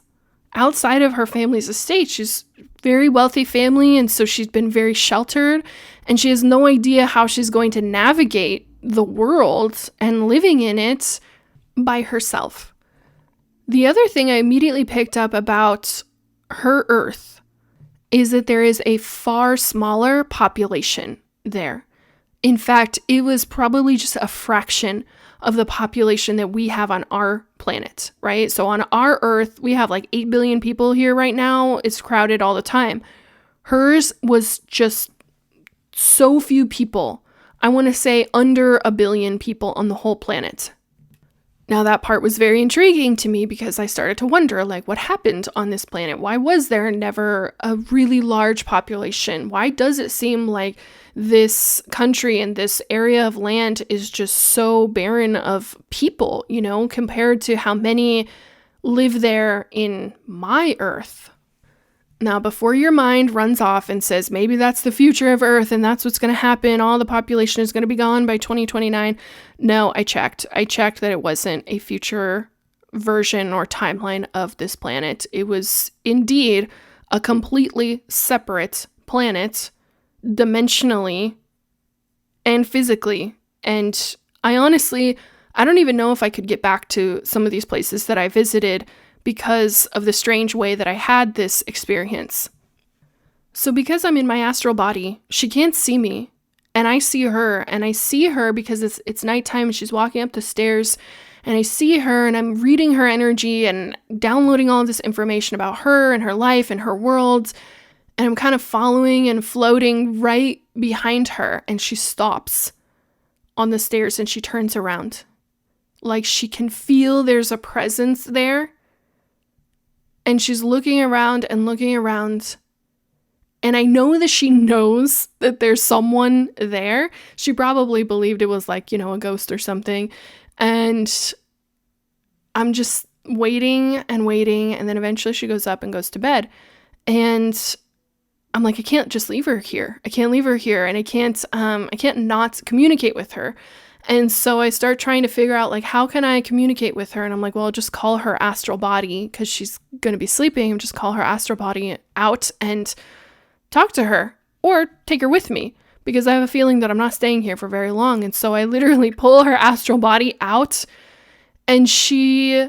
outside of her family's estate. She's very wealthy family, and so she's been very sheltered, and she has no idea how she's going to navigate the world and living in it by herself. The other thing I immediately picked up about her Earth is that there is a far smaller population there. In fact, it was probably just a fraction of the population that we have on our planet, right? So on our Earth, we have like 8 billion people here right now. It's crowded all the time. Hers was just so few people. I want to say under 1 billion people on the whole planet. Now that part was very intriguing to me because I started to wonder, like, what happened on this planet? Why was there never a really large population? Why does it seem like this country and this area of land is just so barren of people, compared to how many live there in my Earth? Now, before your mind runs off and says, maybe that's the future of Earth and that's what's going to happen, all the population is going to be gone by 2029. No, I checked that it wasn't a future version or timeline of this planet. It was indeed a completely separate planet, dimensionally and physically. And I don't even know if I could get back to some of these places that I visited because of the strange way that I had this experience. So because I'm in my astral body, she can't see me, and I see her, and I see her because it's nighttime and she's walking up the stairs, and I see her and I'm reading her energy and downloading all this information about her and her life and her world, and I'm kind of following and floating right behind her, and she stops on the stairs and she turns around. Like she can feel there's a presence there, and she's looking around and looking around. And I know that she knows that there's someone there. She probably believed it was like, a ghost or something. And I'm just waiting and waiting. And then eventually she goes up and goes to bed. And I'm like, I can't just leave her here. I can't leave her here. And I can't not communicate with her. And so I start trying to figure out, like, how can I communicate with her? And I'm like, well, I'll just call her astral body because she's going to be sleeping. Just call her astral body out and talk to her, or take her with me, because I have a feeling that I'm not staying here for very long. And so I literally pull her astral body out, and she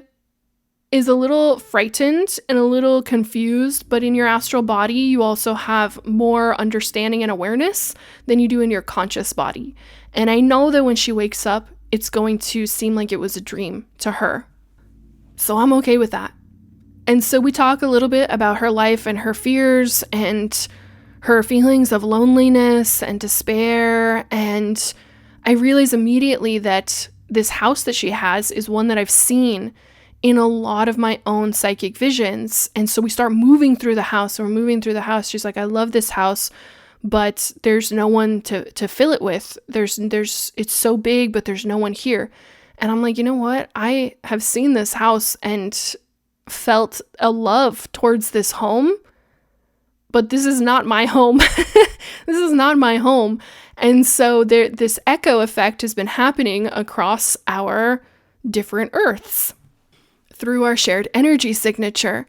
is a little frightened and a little confused. But in your astral body, you also have more understanding and awareness than you do in your conscious body. And I know that when she wakes up, it's going to seem like it was a dream to her. So I'm okay with that. And so we talk a little bit about her life and her fears and her feelings of loneliness and despair. And I realize immediately that this house that she has is one that I've seen in a lot of my own psychic visions. And so we start moving through the house, and we're moving through the house. She's like, I love this house, but there's no one to fill it with. It's so big, but there's no one here. And I'm like, you know what? I have seen this house and felt a love towards this home, but this is not my home. This is not my home. And so this echo effect has been happening across our different earths through our shared energy signature.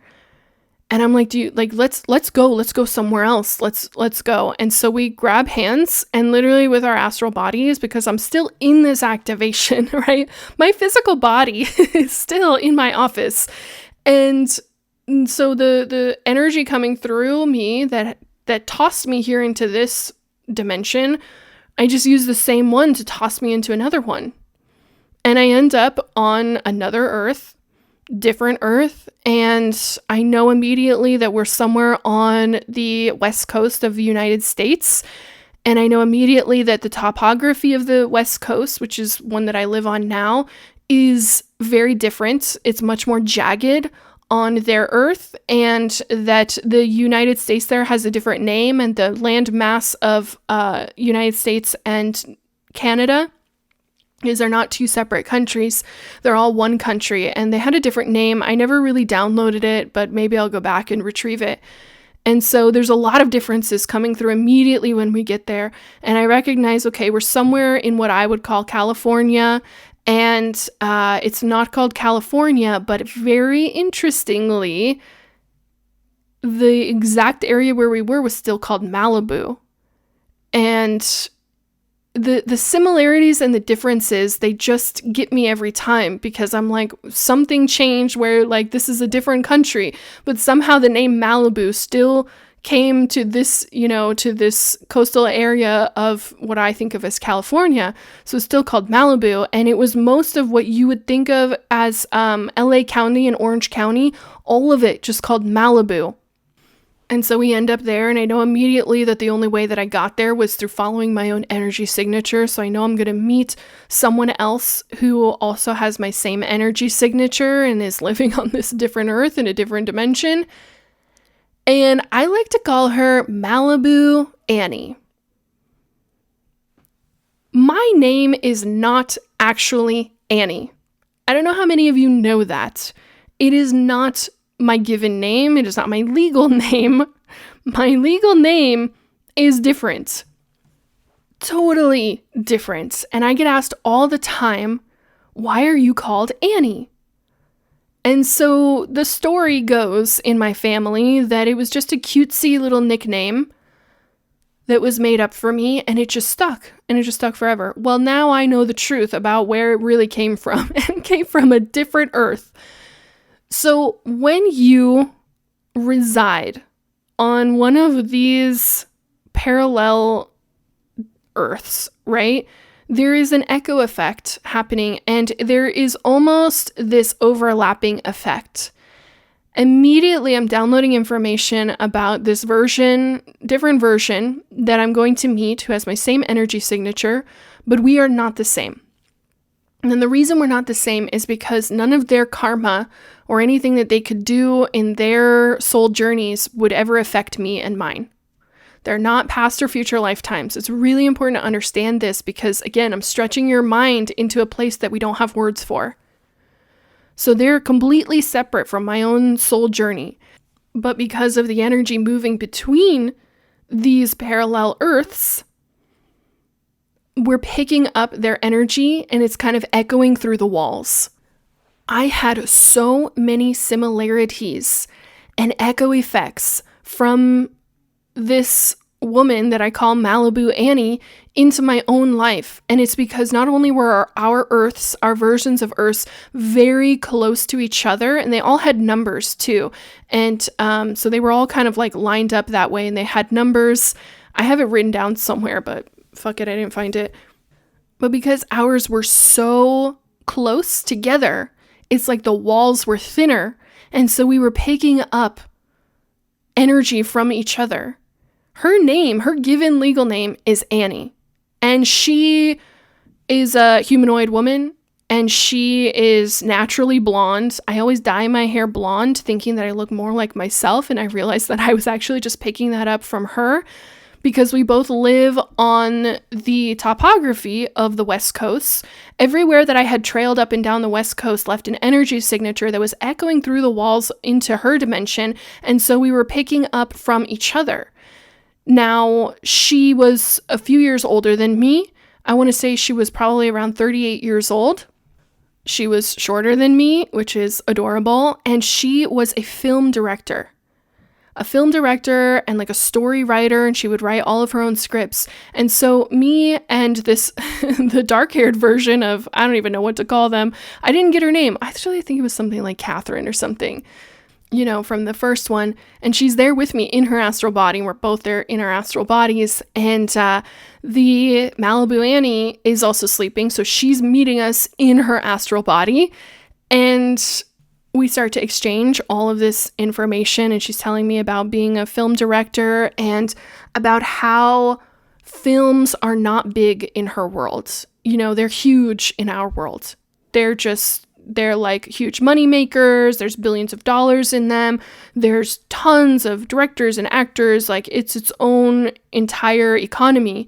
And I'm like, let's go somewhere else. Let's go. And so we grab hands, and literally with our astral bodies, because I'm still in this activation, right? My physical body is still in my office. And so the energy coming through me that tossed me here into this dimension, I just use the same one to toss me into another one. And I end up on another earth, different earth, and I know immediately that we're somewhere on the west coast of the United States. And I know immediately that the topography of the west coast, which is one that I live on now, is very different. It's much more jagged on their earth, and that the United States there has a different name, and the land mass of United States and Canada they're not two separate countries. They're all one country, and they had a different name. I never really downloaded it, but maybe I'll go back and retrieve it. And so there's a lot of differences coming through immediately when we get there. And I recognize, okay, we're somewhere in what I would call California, and it's not called California, but very interestingly, the exact area where we were was still called Malibu. And the similarities and the differences, they just get me every time, because I'm like, something changed where, like, this is a different country, but somehow the name Malibu still came to this, to this coastal area of what I think of as California. So it's still called Malibu, and it was most of what you would think of as LA County and Orange County, all of it just called Malibu. And so we end up there, and I know immediately that the only way that I got there was through following my own energy signature. So I know I'm going to meet someone else who also has my same energy signature and is living on this different earth in a different dimension. And I like to call her Malibu Annie. My name is not actually Annie. I don't know how many of you know that. It is not my given name. It is not my legal name. My legal name is different. Totally different. And I get asked all the time, why are you called Annie? And so the story goes in my family that it was just a cutesy little nickname that was made up for me, and it just stuck. And it just stuck forever. Well, now I know the truth about where it really came from. And it came from a different earth. So when you reside on one of these parallel Earths, right? There is an echo effect happening, and there is almost this overlapping effect. Immediately, I'm downloading information about this different version that I'm going to meet who has my same energy signature, but we are not the same. And the reason we're not the same is because none of their karma or anything that they could do in their soul journeys would ever affect me and mine. They're not past or future lifetimes. It's really important to understand this because, again, I'm stretching your mind into a place that we don't have words for. So they're completely separate from my own soul journey. But because of the energy moving between these parallel Earths, we're picking up their energy and it's kind of echoing through the walls. I had so many similarities and echo effects from this woman that I call Malibu Annie into my own life. And it's because not only were our Earths, our versions of Earths, very close to each other, and they all had numbers too. And so they were all kind of like lined up that way, and they had numbers. I have it written down somewhere, but fuck it, I didn't find it. But because ours were so close together, it's like the walls were thinner. And so we were picking up energy from each other. Her given legal name is Annie. And she is a humanoid woman. And she is naturally blonde. I always dye my hair blonde, thinking that I look more like myself. And I realized that I was actually just picking that up from her because we both live on the topography of the West Coast. Everywhere that I had trailed up and down the West Coast left an energy signature that was echoing through the walls into her dimension. And so we were picking up from each other. Now, she was a few years older than me. I want to say she was probably around 38 years old. She was shorter than me, which is adorable. And she was a film director and like a story writer, and she would write all of her own scripts. And so me and this, the dark-haired version of, I don't even know what to call them. I didn't get her name. Actually, I think it was something like Catherine or something, from the first one. And she's there with me in her astral body. We're both there in our astral bodies. And the Malibu Annie is also sleeping. So she's meeting us in her astral body. And we start to exchange all of this information. And she's telling me about being a film director and about how films are not big in her world. They're huge in our world. They're like huge money makers. There's billions of dollars in them. There's tons of directors and actors. Like it's its own entire economy.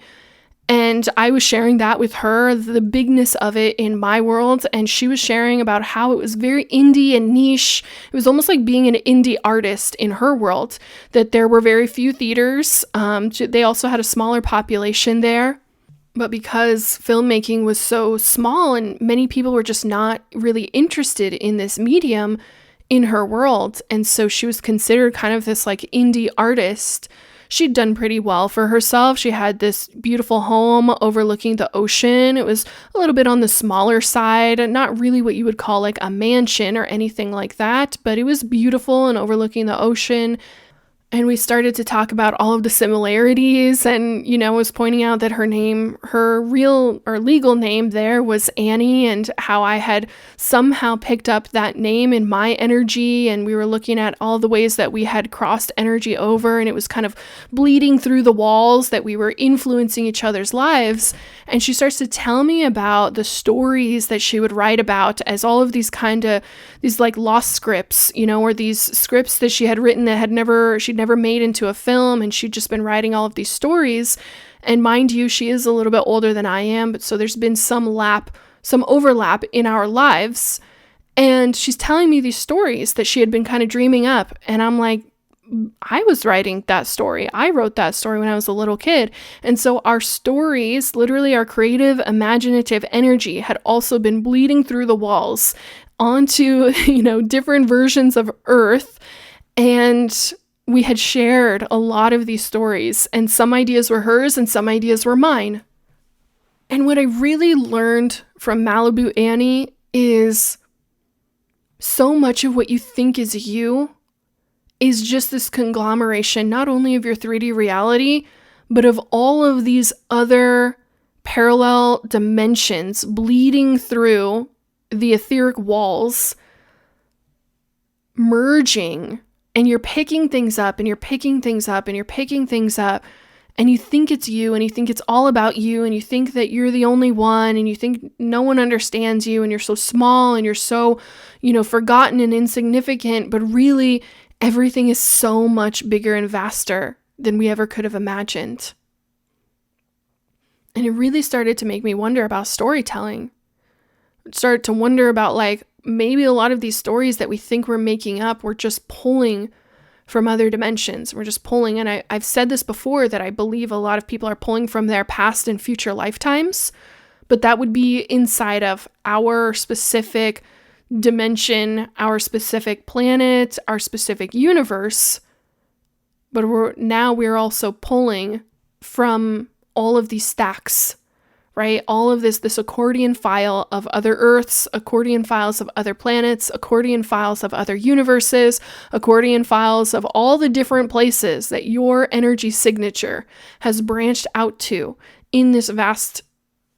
And I was sharing that with her, the bigness of it in my world. And she was sharing about how it was very indie and niche. It was almost like being an indie artist in her world, that there were very few theaters. They also had a smaller population there. But because filmmaking was so small and many people were just not really interested in this medium in her world, and so she was considered kind of this like indie artist. She'd done pretty well for herself. She had this beautiful home overlooking the ocean. It was a little bit on the smaller side, not really what you would call like a mansion or anything like that, but it was beautiful and overlooking the ocean. And we started to talk about all of the similarities, and, was pointing out that her real or legal name there was Annie, and how I had somehow picked up that name in my energy. And we were looking at all the ways that we had crossed energy over, and it was kind of bleeding through the walls, that we were influencing each other's lives. And she starts to tell me about the stories that she would write about as all of these like lost scripts, or these scripts that she had written that she'd never made into a film, and she'd just been writing all of these stories. And mind you, she is a little bit older than I am, but so there's been some overlap in our lives. And she's telling me these stories that she had been kind of dreaming up, and I'm like, I was writing that story. I wrote that story when I was a little kid. And so our stories, literally our creative, imaginative energy, had also been bleeding through the walls onto, different versions of Earth. And we had shared a lot of these stories, and some ideas were hers and some ideas were mine. And what I really learned from Malibu Annie is so much of what you think is you is just this conglomeration, not only of your 3D reality, but of all of these other parallel dimensions bleeding through the etheric walls, merging, and you're picking things up and you're picking things up and you're picking things up, and you think it's you and you think it's all about you and you think that you're the only one and you think no one understands you and you're so small and you're so, forgotten and insignificant, but really everything is so much bigger and vaster than we ever could have imagined. And it really started to make me wonder about storytelling. Started to wonder about maybe a lot of these stories that we think we're making up, we're just pulling from other dimensions. We're just pulling, and I've said this before, that I believe a lot of people are pulling from their past and future lifetimes, but that would be inside of our specific dimension, our specific planet, our specific universe. But we're also pulling from all of these stacks, right? All of this accordion file of other Earths, accordion files of other planets, accordion files of other universes, accordion files of all the different places that your energy signature has branched out to in this vast,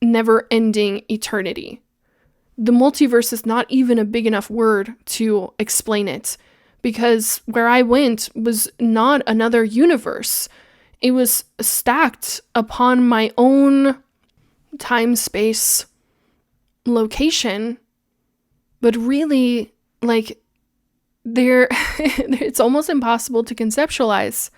never-ending eternity. The multiverse is not even a big enough word to explain it, because where I went was not another universe. It was stacked upon my own time-space location, but really, it's almost impossible to conceptualize,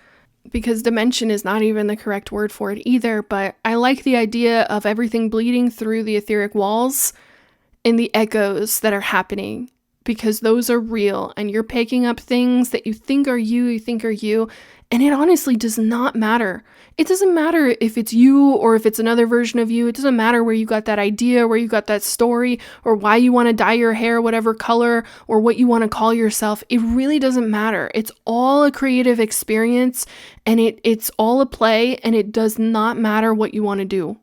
because dimension is not even the correct word for it either. But I like the idea of everything bleeding through the etheric walls and the echoes that are happening, because those are real, and you're picking up things that you think are you, and it honestly does not matter. It doesn't matter if it's you or if it's another version of you. It doesn't matter where you got that idea, where you got that story, or why you want to dye your hair whatever color, or what you want to call yourself. It really doesn't matter. It's all a creative experience, and it's all a play, and it does not matter what you want to do.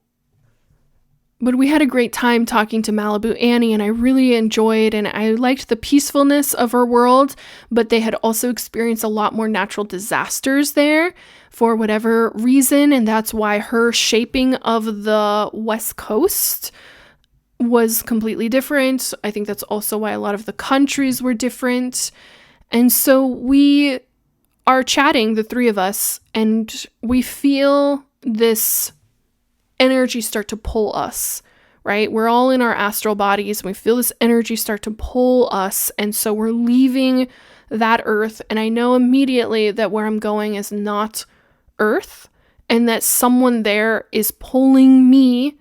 But we had a great time talking to Malibu Annie, and I really enjoyed, and I liked the peacefulness of her world, but they had also experienced a lot more natural disasters there for whatever reason, and that's why her shaping of the West Coast was completely different. I think that's also why a lot of the countries were different. And so we are chatting, the three of us, and we feel this energy start to pull us, right? We're all in our astral bodies, and we feel this energy start to pull us, and so we're leaving that Earth, and I know immediately that where I'm going is not Earth, and that someone there is pulling me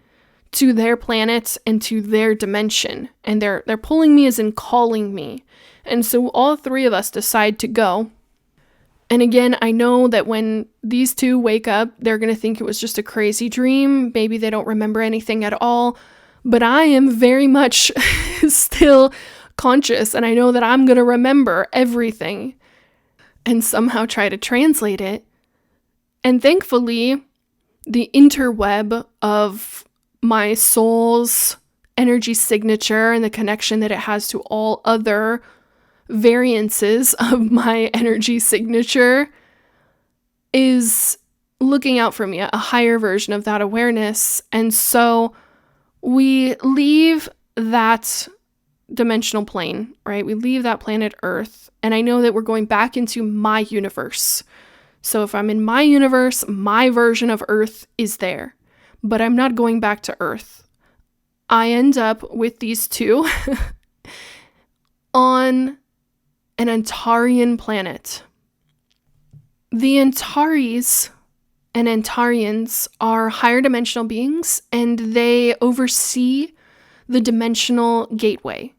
to their planet and to their dimension, and they're pulling me as in calling me. And so all three of us decide to go. And again, I know that when these two wake up, they're going to think it was just a crazy dream. Maybe they don't remember anything at all. But I am very much still conscious, and I know that I'm going to remember everything and somehow try to translate it. And thankfully, the interweb of my soul's energy signature and the connection that it has to all other variances of my energy signature is looking out for me, a higher version of that awareness. And so we leave that dimensional plane, right? We leave that planet Earth, and I know that we're going back into my universe. So if I'm in my universe, my version of Earth is there, but I'm not going back to Earth. I end up with these two on an Antarian planet. The Antares and Antarians are higher dimensional beings, and they oversee the dimensional gateway.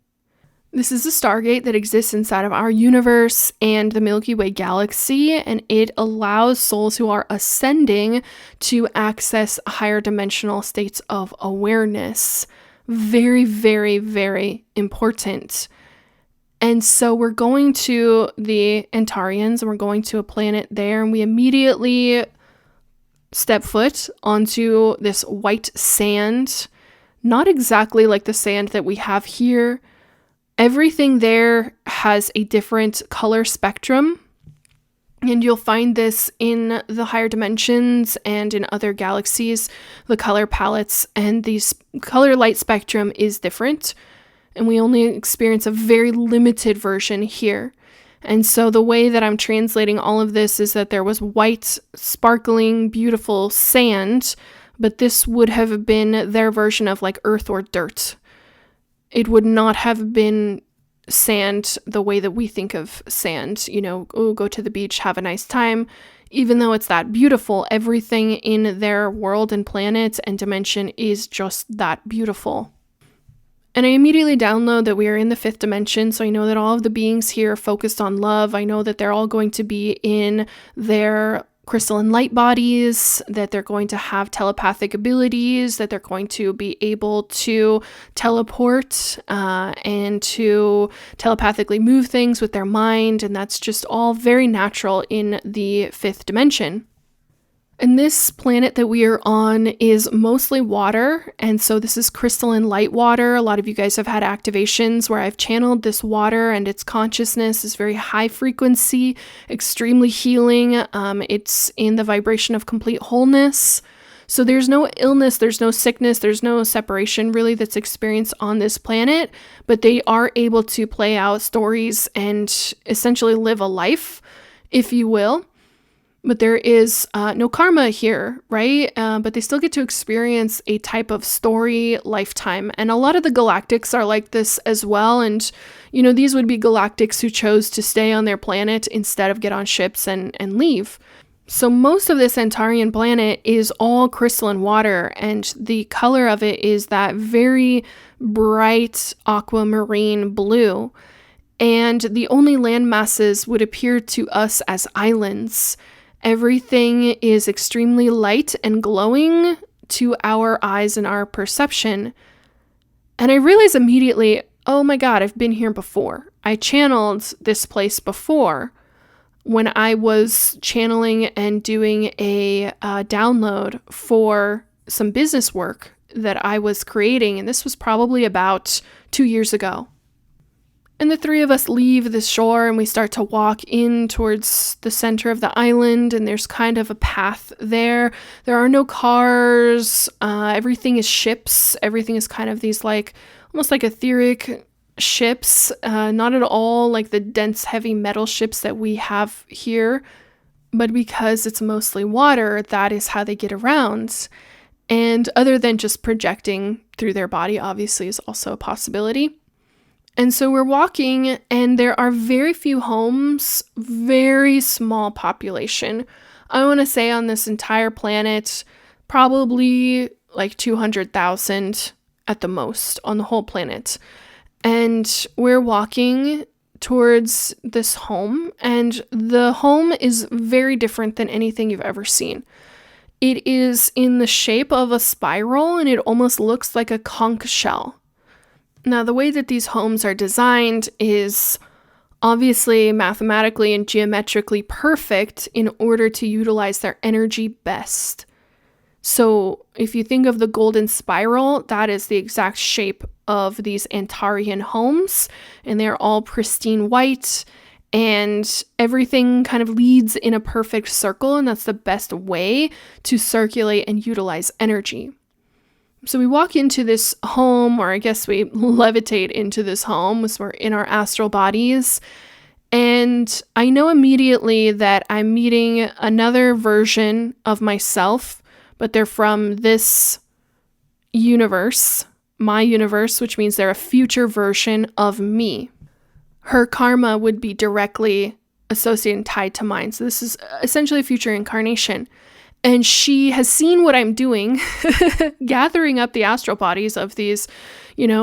This is a stargate that exists inside of our universe and the Milky Way galaxy, and it allows souls who are ascending to access higher dimensional states of awareness. Very, very, very important. And so we're going to the Antarians, and we're going to a planet there, and we immediately step foot onto this white sand, not exactly like the sand that we have here, Everything there has a different color spectrum, and you'll find this in the higher dimensions and in other galaxies. The color palettes and the color light spectrum is different, and we only experience a very limited version here. And so the way that I'm translating all of this is that there was white, sparkling, beautiful sand, but this would have been their version of like earth or dirt. It would not have been sand the way that we think of sand, go to the beach, have a nice time. Even though it's that beautiful, everything in their world and planet and dimension is just that beautiful. And I immediately download that we are in the 5th dimension, so I know that all of the beings here are focused on love. I know that they're all going to be in their crystalline light bodies, that they're going to have telepathic abilities, that they're going to be able to teleport and to telepathically move things with their mind, and that's just all very natural in the 5th dimension. And this planet that we are on is mostly water, and so this is crystalline light water. A lot of you guys have had activations where I've channeled this water, and its consciousness is very high frequency, extremely healing. It's in the vibration of complete wholeness. So there's no illness, there's no sickness, there's no separation really that's experienced on this planet, but they are able to play out stories and essentially live a life, if you will. But there is no karma here, right? But they still get to experience a type of story lifetime. And a lot of the galactics are like this as well. And, these would be galactics who chose to stay on their planet instead of get on ships and leave. So most of this Antarian planet is all crystalline water, and the color of it is that very bright aquamarine blue. And the only land masses would appear to us as islands. Everything is extremely light and glowing to our eyes and our perception. And I realized immediately, oh my God, I've been here before. I channeled this place before when I was channeling and doing a download for some business work that I was creating. And this was probably about 2 years ago. And the 3 of us leave the shore and we start to walk in towards the center of the island, and there's kind of a path there. There are no cars. Everything is ships. Everything is kind of these almost like etheric ships. Not at all like the dense heavy metal ships that we have here. But because it's mostly water, that is how they get around. And other than just projecting through their body, obviously, is also a possibility. And so we're walking, and there are very few homes, very small population. I want to say on this entire planet, probably like 200,000 at the most on the whole planet. And we're walking towards this home, and the home is very different than anything you've ever seen. It is in the shape of a spiral, and it almost looks like a conch shell. Now, the way that these homes are designed is obviously mathematically and geometrically perfect in order to utilize their energy best. So if you think of the golden spiral, that is the exact shape of these Antarian homes, and they're all pristine white, and everything kind of leads in a perfect circle, and that's the best way to circulate and utilize energy. So we walk into this home, or I guess we levitate into this home as we're in our astral bodies. And I know immediately that I'm meeting another version of myself, but they're from this universe, my universe, which means they're a future version of me. Her karma would be directly associated and tied to mine. So this is essentially a future incarnation. And she has seen what I'm doing, gathering up the astral bodies of these,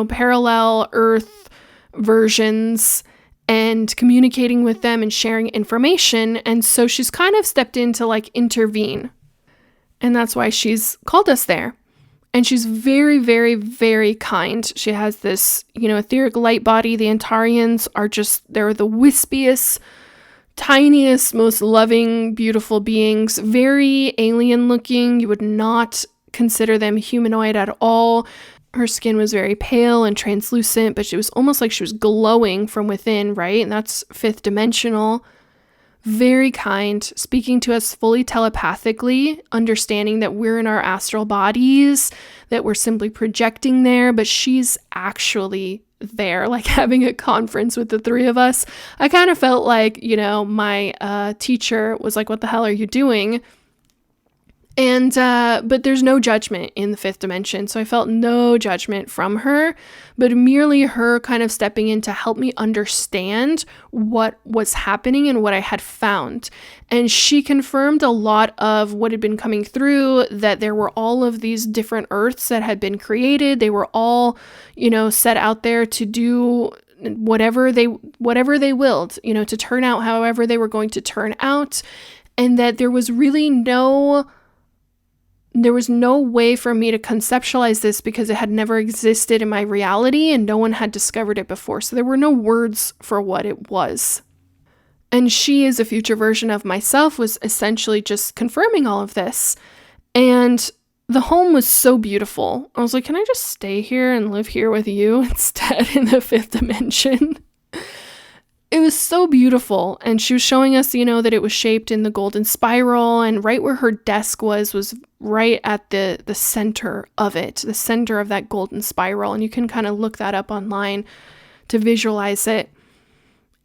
parallel Earth versions and communicating with them and sharing information. And so she's kind of stepped in to intervene. And that's why she's called us there. And she's very, very, very kind. She has this, etheric light body. The Antarians are they're the wispiest, tiniest, most loving, beautiful beings, very alien looking. You would not consider them humanoid at all. Her skin was very pale and translucent, but she was almost like she was glowing from within, right? And that's fifth dimensional. Very kind, speaking to us fully telepathically, understanding that we're in our astral bodies, that we're simply projecting there, but she's actually there, like having a conference with the three of us. I kind of felt like, my teacher was like, "What the hell are you doing?" And, but there's no judgment in the fifth dimension. So I felt no judgment from her, but merely her kind of stepping in to help me understand what was happening and what I had found. And she confirmed a lot of what had been coming through, that there were all of these different Earths that had been created. They were all, set out there to do whatever they willed, to turn out however they were going to turn out. And that there was really no way for me to conceptualize this because it had never existed in my reality and no one had discovered it before. So there were no words for what it was. And she, as a future version of myself, was essentially just confirming all of this. And the home was so beautiful. I was like, can I just stay here and live here with you instead in the fifth dimension? It was so beautiful. And she was showing us, that it was shaped in the golden spiral, and right where her desk was right at the center of it, the center of that golden spiral. And you can kind of look that up online to visualize it.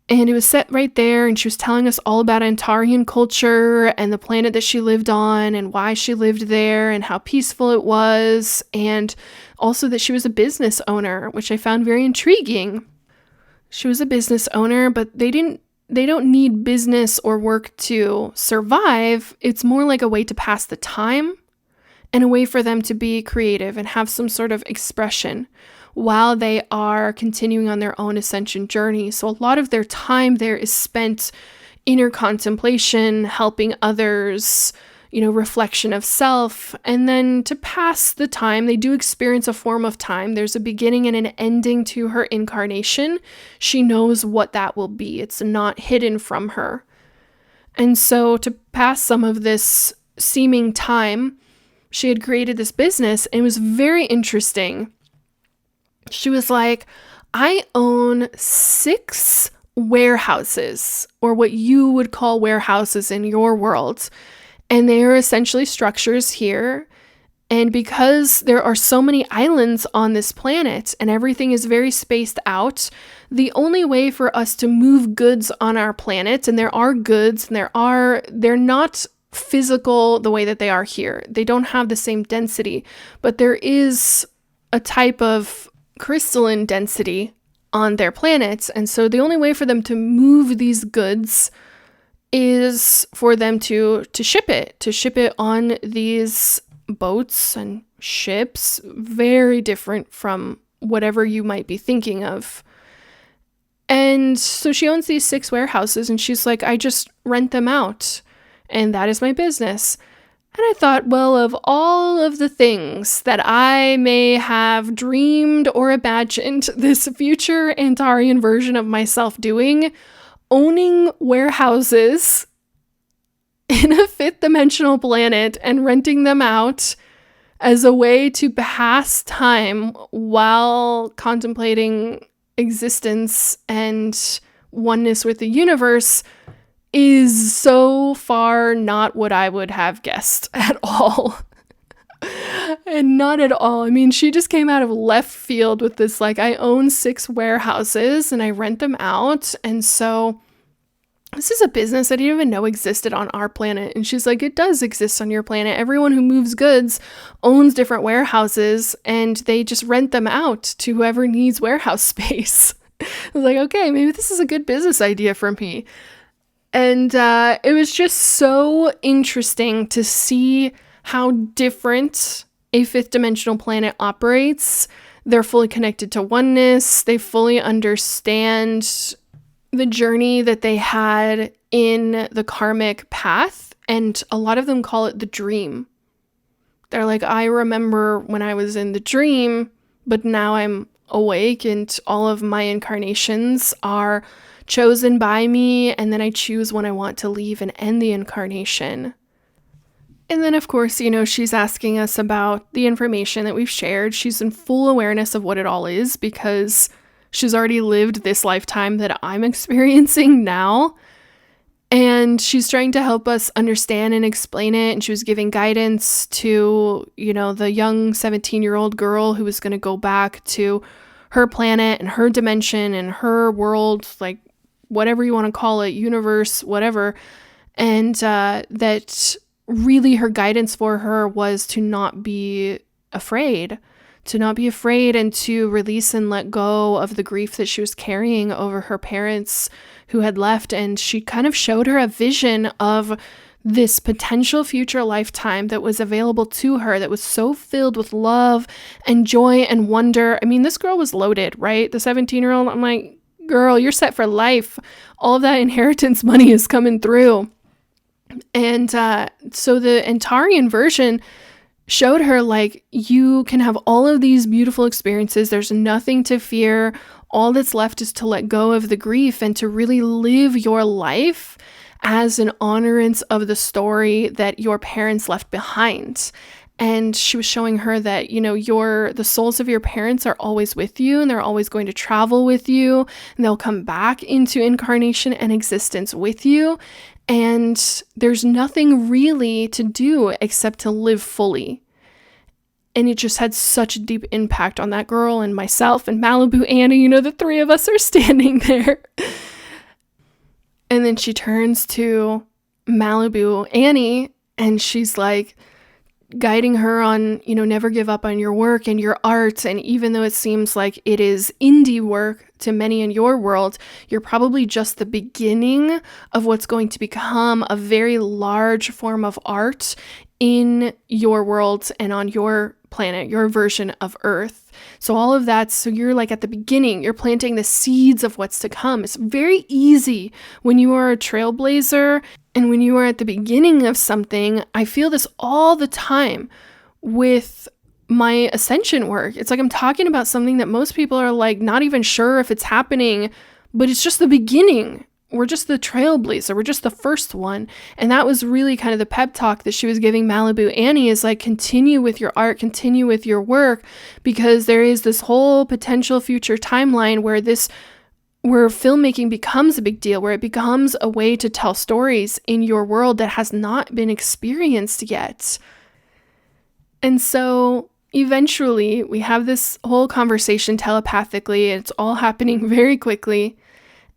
And it was set right there. And she was telling us all about Antarian culture and the planet that she lived on and why she lived there and how peaceful it was. And also that she was a business owner, which I found very intriguing. She was a business owner, but they don't need business or work to survive. It's more like a way to pass the time and a way for them to be creative and have some sort of expression while they are continuing on their own ascension journey. So a lot of their time there is spent inner contemplation, helping others, reflection of self. And then to pass the time, they do experience a form of time. There's a beginning and an ending to her incarnation. She knows what that will be. It's not hidden from her. And so to pass some of this seeming time, she had created this business, and it was very interesting. She was like, I own 6 warehouses, or what you would call warehouses in your world. And they are essentially structures here. And because there are so many islands on this planet and everything is very spaced out, the only way for us to move goods on our planet, and there are goods, and they're not physical the way that they are here. They don't have the same density, but there is a type of crystalline density on their planets. And so the only way for them to move these goods is for them to ship it on these boats and ships, very different from whatever you might be thinking of. And so she owns these 6 warehouses, and she's like, I just rent them out, and that is my business. And I thought, well, of all of the things that I may have dreamed or imagined this future Antarian version of myself doing, owning warehouses in a 5th dimensional planet and renting them out as a way to pass time while contemplating existence and oneness with the universe is so far not what I would have guessed at all. And not at all. I mean, she just came out of left field with this, like, I own 6 warehouses and I rent them out. And so this is a business I didn't even know existed on our planet. And she's like, it does exist on your planet. Everyone who moves goods owns different warehouses and they just rent them out to whoever needs warehouse space. I was like, okay, maybe this is a good business idea for me. And it was just so interesting to see how different a 5th dimensional planet operates. They're fully connected to oneness. They fully understand the journey that they had in the karmic path. And a lot of them call it the dream. They're like, I remember when I was in the dream, but now I'm awake and all of my incarnations are chosen by me. And then I choose when I want to leave and end the incarnation. And then, of course, she's asking us about the information that we've shared. She's in full awareness of what it all is because she's already lived this lifetime that I'm experiencing now. And she's trying to help us understand and explain it. And she was giving guidance to, the young 17-year-old girl who was going to go back to her planet and her dimension and her world, like whatever you want to call it, universe, whatever. And that really her guidance for her was to not be afraid, and to release and let go of the grief that she was carrying over her parents who had left. And she kind of showed her a vision of this potential future lifetime that was available to her that was so filled with love and joy and wonder. I mean, this girl was loaded, right? The 17-year-old, I'm like, girl, you're set for life. All of that inheritance money is coming through. And so the Antarian version showed her, like, you can have all of these beautiful experiences. There's nothing to fear. All that's left is to let go of the grief and to really live your life as an honorance of the story that your parents left behind. And she was showing her that, the souls of your parents are always with you, and they're always going to travel with you, and they'll come back into incarnation and existence with you. And there's nothing really to do except to live fully. And it just had such a deep impact on that girl and myself and Malibu Annie. The three of us are standing there. And then she turns to Malibu Annie and she's like guiding her on, never give up on your work and your art. And even though it seems like it is indie work to many in your world, you're probably just the beginning of what's going to become a very large form of art in your world and on your planet, your version of Earth. So all of that, so you're like at the beginning, you're planting the seeds of what's to come. It's very easy when you are a trailblazer and when you are at the beginning of something. I feel this all the time with my ascension work. It's like I'm talking about something that most people are like not even sure if it's happening, but it's just the beginning. We're just the trailblazer. We're just the first one. And that was really kind of the pep talk that she was giving Malibu Annie, is like, continue with your art, continue with your work, because there is this whole potential future timeline where filmmaking becomes a big deal, where it becomes a way to tell stories in your world that has not been experienced yet. And so eventually we have this whole conversation telepathically. It's all happening very quickly.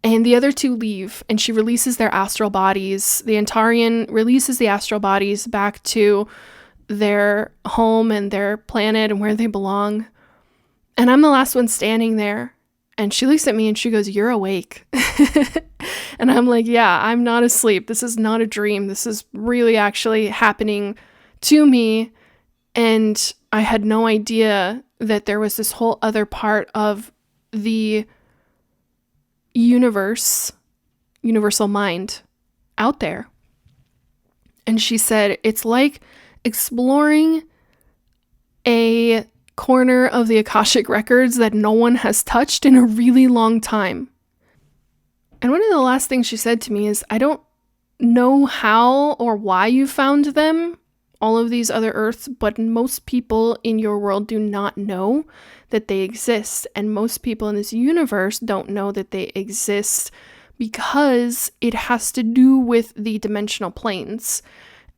And the other two leave, and she releases their astral bodies. The Antarian releases the astral bodies back to their home and their planet and where they belong. And I'm the last one standing there. And she looks at me and she goes, "You're awake." And I'm like, yeah, I'm not asleep. This is not a dream. This is really actually happening to me. And I had no idea that there was this whole other part of the universal mind out there. And she said, it's like exploring a corner of the Akashic records that no one has touched in a really long time. And one of the last things she said to me is, I don't know how or why you found them, all of these other Earths, but most people in your world do not know that they exist. And most people in this universe don't know that they exist because it has to do with the dimensional planes.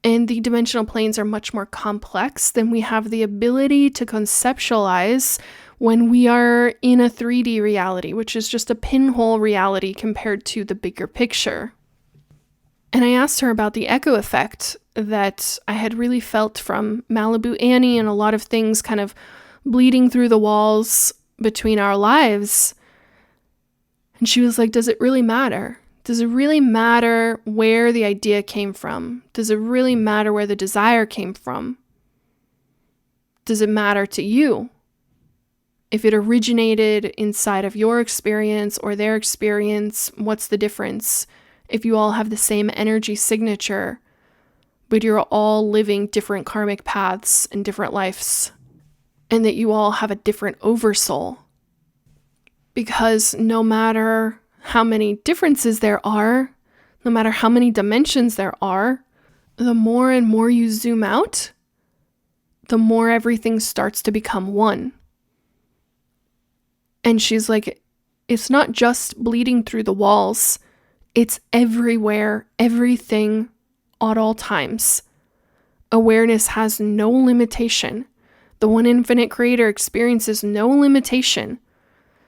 And the dimensional planes are much more complex than we have the ability to conceptualize when we are in a 3D reality, which is just a pinhole reality compared to the bigger picture. And I asked her about the echo effect that I had really felt from Malibu Annie and a lot of things kind of bleeding through the walls between our lives. And she was like, does it really matter? Does it really matter where the idea came from? Does it really matter where the desire came from? Does it matter to you? If it originated inside of your experience or their experience, what's the difference? If you all have the same energy signature, but you're all living different karmic paths and different lives, and that you all have a different oversoul. Because no matter how many differences there are, no matter how many dimensions there are, the more and more you zoom out, the more everything starts to become one. And she's like, it's not just bleeding through the walls. It's everywhere, everything, at all times. Awareness has no limitation. The one infinite creator experiences no limitation.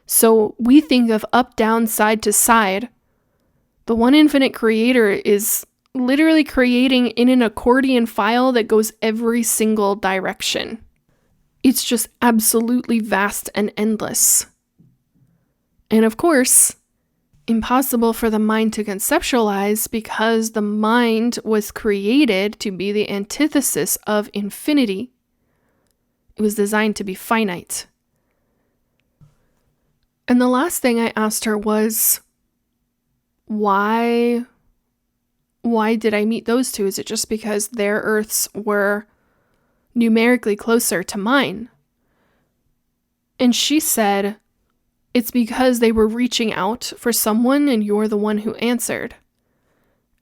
So we think of up, down, side to side. The one infinite creator is literally creating in an accordion file that goes every single direction. It's just absolutely vast and endless. And of course, impossible for the mind to conceptualize because the mind was created to be the antithesis of infinity. It was designed to be finite. And the last thing I asked her was, why did I meet those two? Is it just because their Earths were numerically closer to mine? And she said, it's because they were reaching out for someone and you're the one who answered.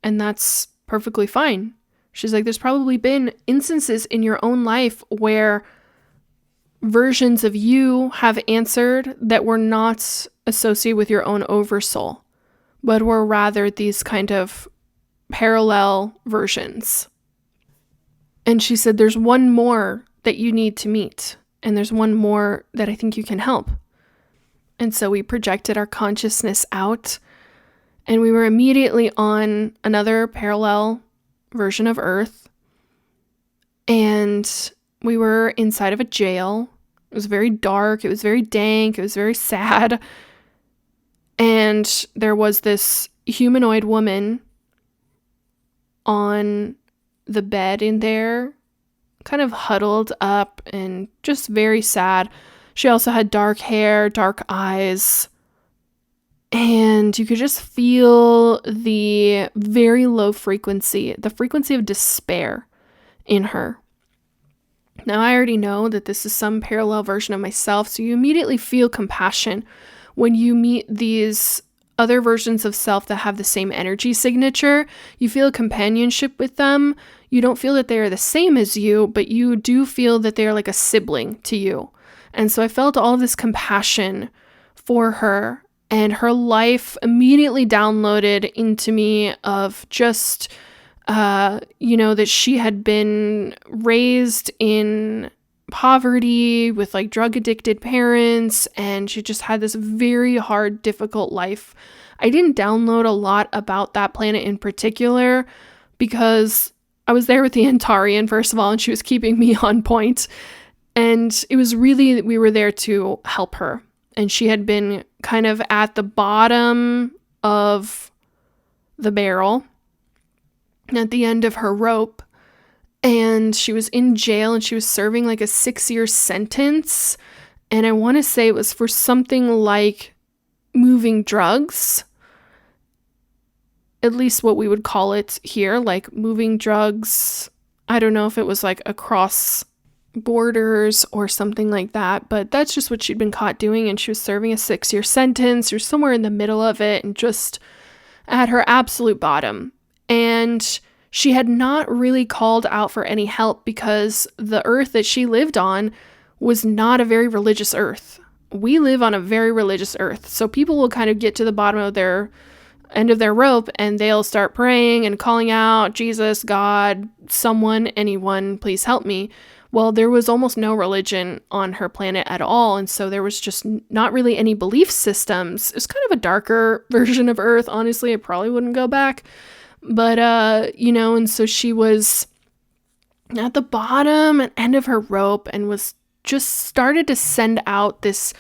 And that's perfectly fine. She's like, there's probably been instances in your own life where versions of you have answered that were not associated with your own oversoul, but were rather these kind of parallel versions. And she said, there's one more that you need to meet. And there's one more that I think you can help. And so we projected our consciousness out, and we were immediately on another parallel version of Earth. And we were inside of a jail. It was very dark. It was very dank. It was very sad. And there was this humanoid woman on the bed in there, kind of huddled up and just very sad. She also had dark hair, dark eyes, and you could just feel the very low frequency, the frequency of despair in her. Now, I already know that this is some parallel version of myself, so you immediately feel compassion when you meet these other versions of self that have the same energy signature. You feel companionship with them. You don't feel that they are the same as you, but you do feel that they're like a sibling to you. And so I felt all of this compassion for her, and her life immediately downloaded into me of just, that she had been raised in poverty with like drug addicted parents, and she just had this very hard, difficult life. I didn't download a lot about that planet in particular because I was there with the Antarian, first of all, and she was keeping me on point. And it was really that we were there to help her. And she had been kind of at the bottom of the barrel at the end of her rope. And she was in jail and she was serving like a 6-year sentence. And I want to say it was for something like moving drugs. At least what we would call it here, like moving drugs. I don't know if it was like across borders or something like that, but that's just what she'd been caught doing, and she was serving a 6-year sentence or somewhere in the middle of it and just at her absolute bottom. And she had not really called out for any help because the earth that she lived on was not a very religious earth. We live on a very religious earth, so people will kind of get to the bottom of their end of their rope and they'll start praying and calling out, Jesus, God, someone, anyone, please help me. Well, there was almost no religion on her planet at all, and so there was just not really any belief systems. It was kind of a darker version of Earth. Honestly, I probably wouldn't go back. But, and so she was at the bottom and end of her rope and was just started to send out this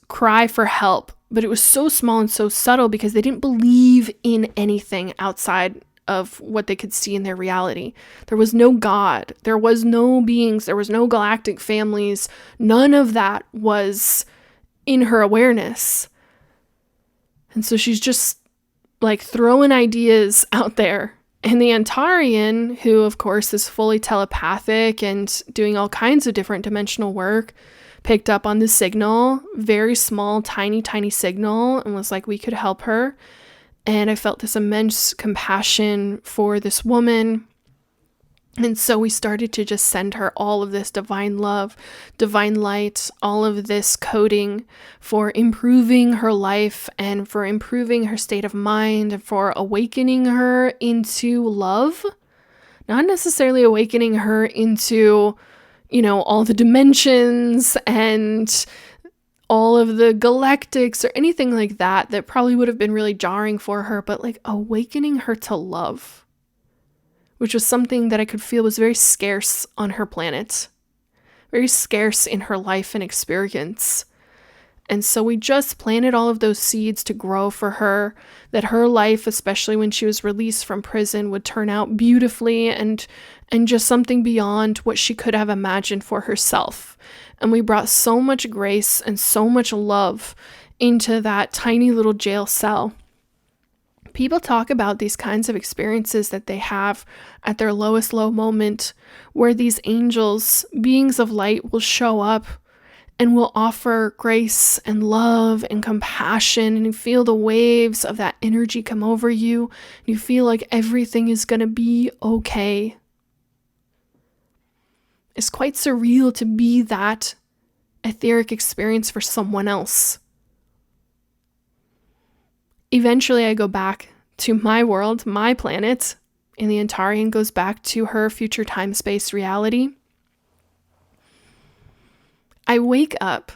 cry for help. But it was so small and so subtle because they didn't believe in anything outside of what they could see in their reality. There was no God. There was no beings. There was no galactic families. None of that was in her awareness. And so she's just like throwing ideas out there. And the Antarian, who of course is fully telepathic and doing all kinds of different dimensional work, picked up on the signal, very small, tiny signal, and was like, we could help her. And I felt this immense compassion for this woman. And so we started to just send her all of this divine love, divine light, all of this coding for improving her life and for improving her state of mind and for awakening her into love. Not necessarily awakening her into, all the dimensions and all of the galactics or anything like that probably would have been really jarring for her, but like awakening her to love, which was something that I could feel was very scarce on her planet, very scarce in her life and experience. And so we just planted all of those seeds to grow for her, that her life, especially when she was released from prison, would turn out beautifully and just something beyond what she could have imagined for herself. And we brought so much grace and so much love into that tiny little jail cell. People talk about these kinds of experiences that they have at their lowest low moment, where these angels, beings of light, will show up and will offer grace and love and compassion, and you feel the waves of that energy come over you, and you feel like everything is going to be okay. It's quite surreal to be that etheric experience for someone else. Eventually, I go back to my world, my planet, and the Antarian goes back to her future time-space reality. I wake up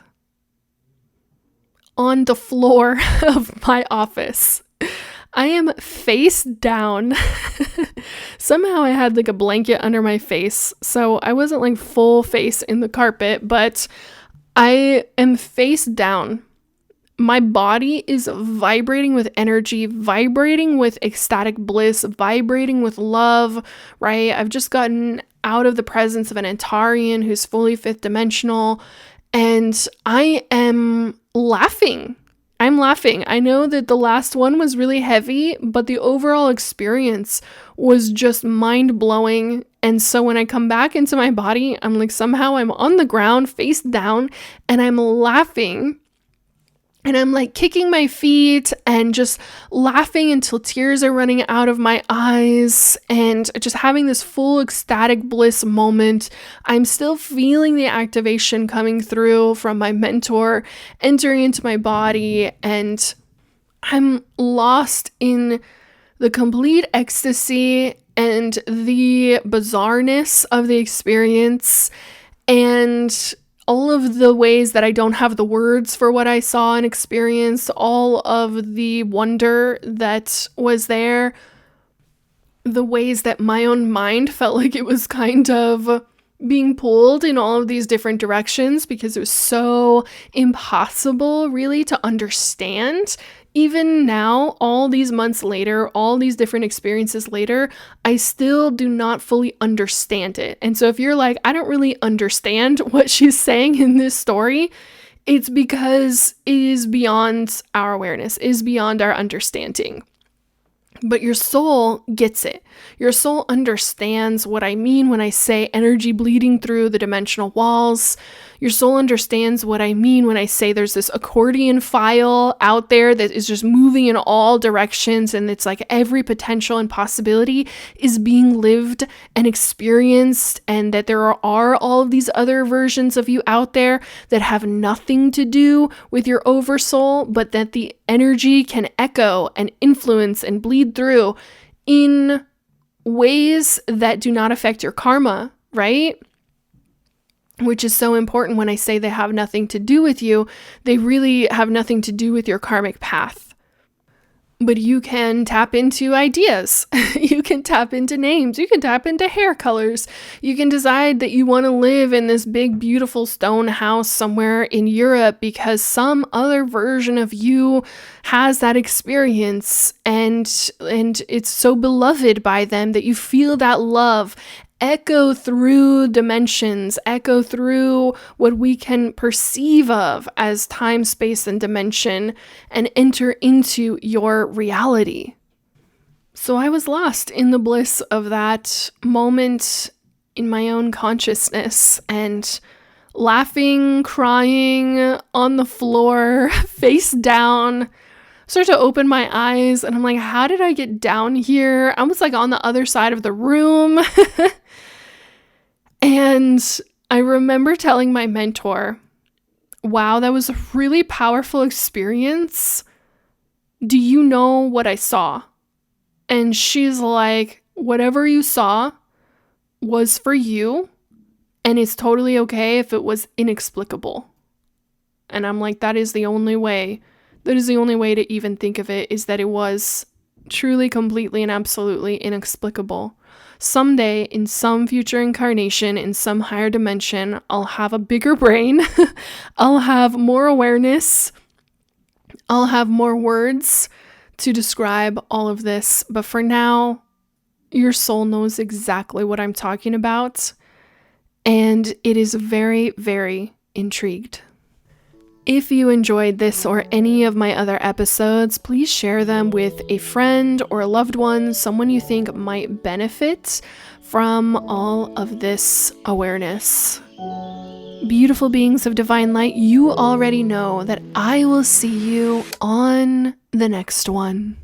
on the floor of my office. I am face down. Somehow I had like a blanket under my face, so I wasn't like full face in the carpet, but I am face down. My body is vibrating with energy, vibrating with ecstatic bliss, vibrating with love, right? I've just gotten out of the presence of an Antarian who's fully fifth dimensional, and I am laughing. I'm laughing. I know that the last one was really heavy, but the overall experience was just mind-blowing. And so when I come back into my body, I'm like, somehow I'm on the ground, face down, and I'm laughing. And I'm like kicking my feet and just laughing until tears are running out of my eyes and just having this full ecstatic bliss moment. I'm still feeling the activation coming through from my mentor entering into my body, and I'm lost in the complete ecstasy and the bizarreness of the experience, and all of the ways that I don't have the words for what I saw and experienced, all of the wonder that was there, the ways that my own mind felt like it was kind of being pulled in all of these different directions because it was so impossible really to understand. Even now, all these months later, all these different experiences later, I still do not fully understand it. And so if you're like, I don't really understand what she's saying in this story, it's because it is beyond our awareness, it is beyond our understanding. But your soul gets it. Your soul understands what I mean when I say energy bleeding through the dimensional walls. Your soul understands what I mean when I say there's this accordion file out there that is just moving in all directions, and it's like every potential and possibility is being lived and experienced, and that there are all of these other versions of you out there that have nothing to do with your oversoul, but that the energy can echo and influence and bleed through in ways that do not affect your karma, right? Which is so important when I say they have nothing to do with you. They really have nothing to do with your karmic path. But you can tap into ideas. You can tap into names. You can tap into hair colors. You can decide that you want to live in this big, beautiful stone house somewhere in Europe because some other version of you has that experience, and it's so beloved by them that you feel that love echo through dimensions, echo through what we can perceive of as time, space, and dimension, and enter into your reality. So I was lost in the bliss of that moment in my own consciousness, and laughing, crying on the floor, face down, start to open my eyes, and I'm like, how did I get down here? I was like on the other side of the room. And I remember telling my mentor, wow, that was a really powerful experience. Do you know what I saw? And she's like, whatever you saw was for you, and it's totally okay if it was inexplicable. And I'm like, that is the only way to even think of it, is that it was truly, completely, and absolutely inexplicable. Someday, in some future incarnation, in some higher dimension, I'll have a bigger brain. I'll have more awareness. I'll have more words to describe all of this. But for now, your soul knows exactly what I'm talking about. And it is very, very intrigued. If you enjoyed this or any of my other episodes, please share them with a friend or a loved one, someone you think might benefit from all of this awareness. Beautiful beings of divine light, you already know that I will see you on the next one.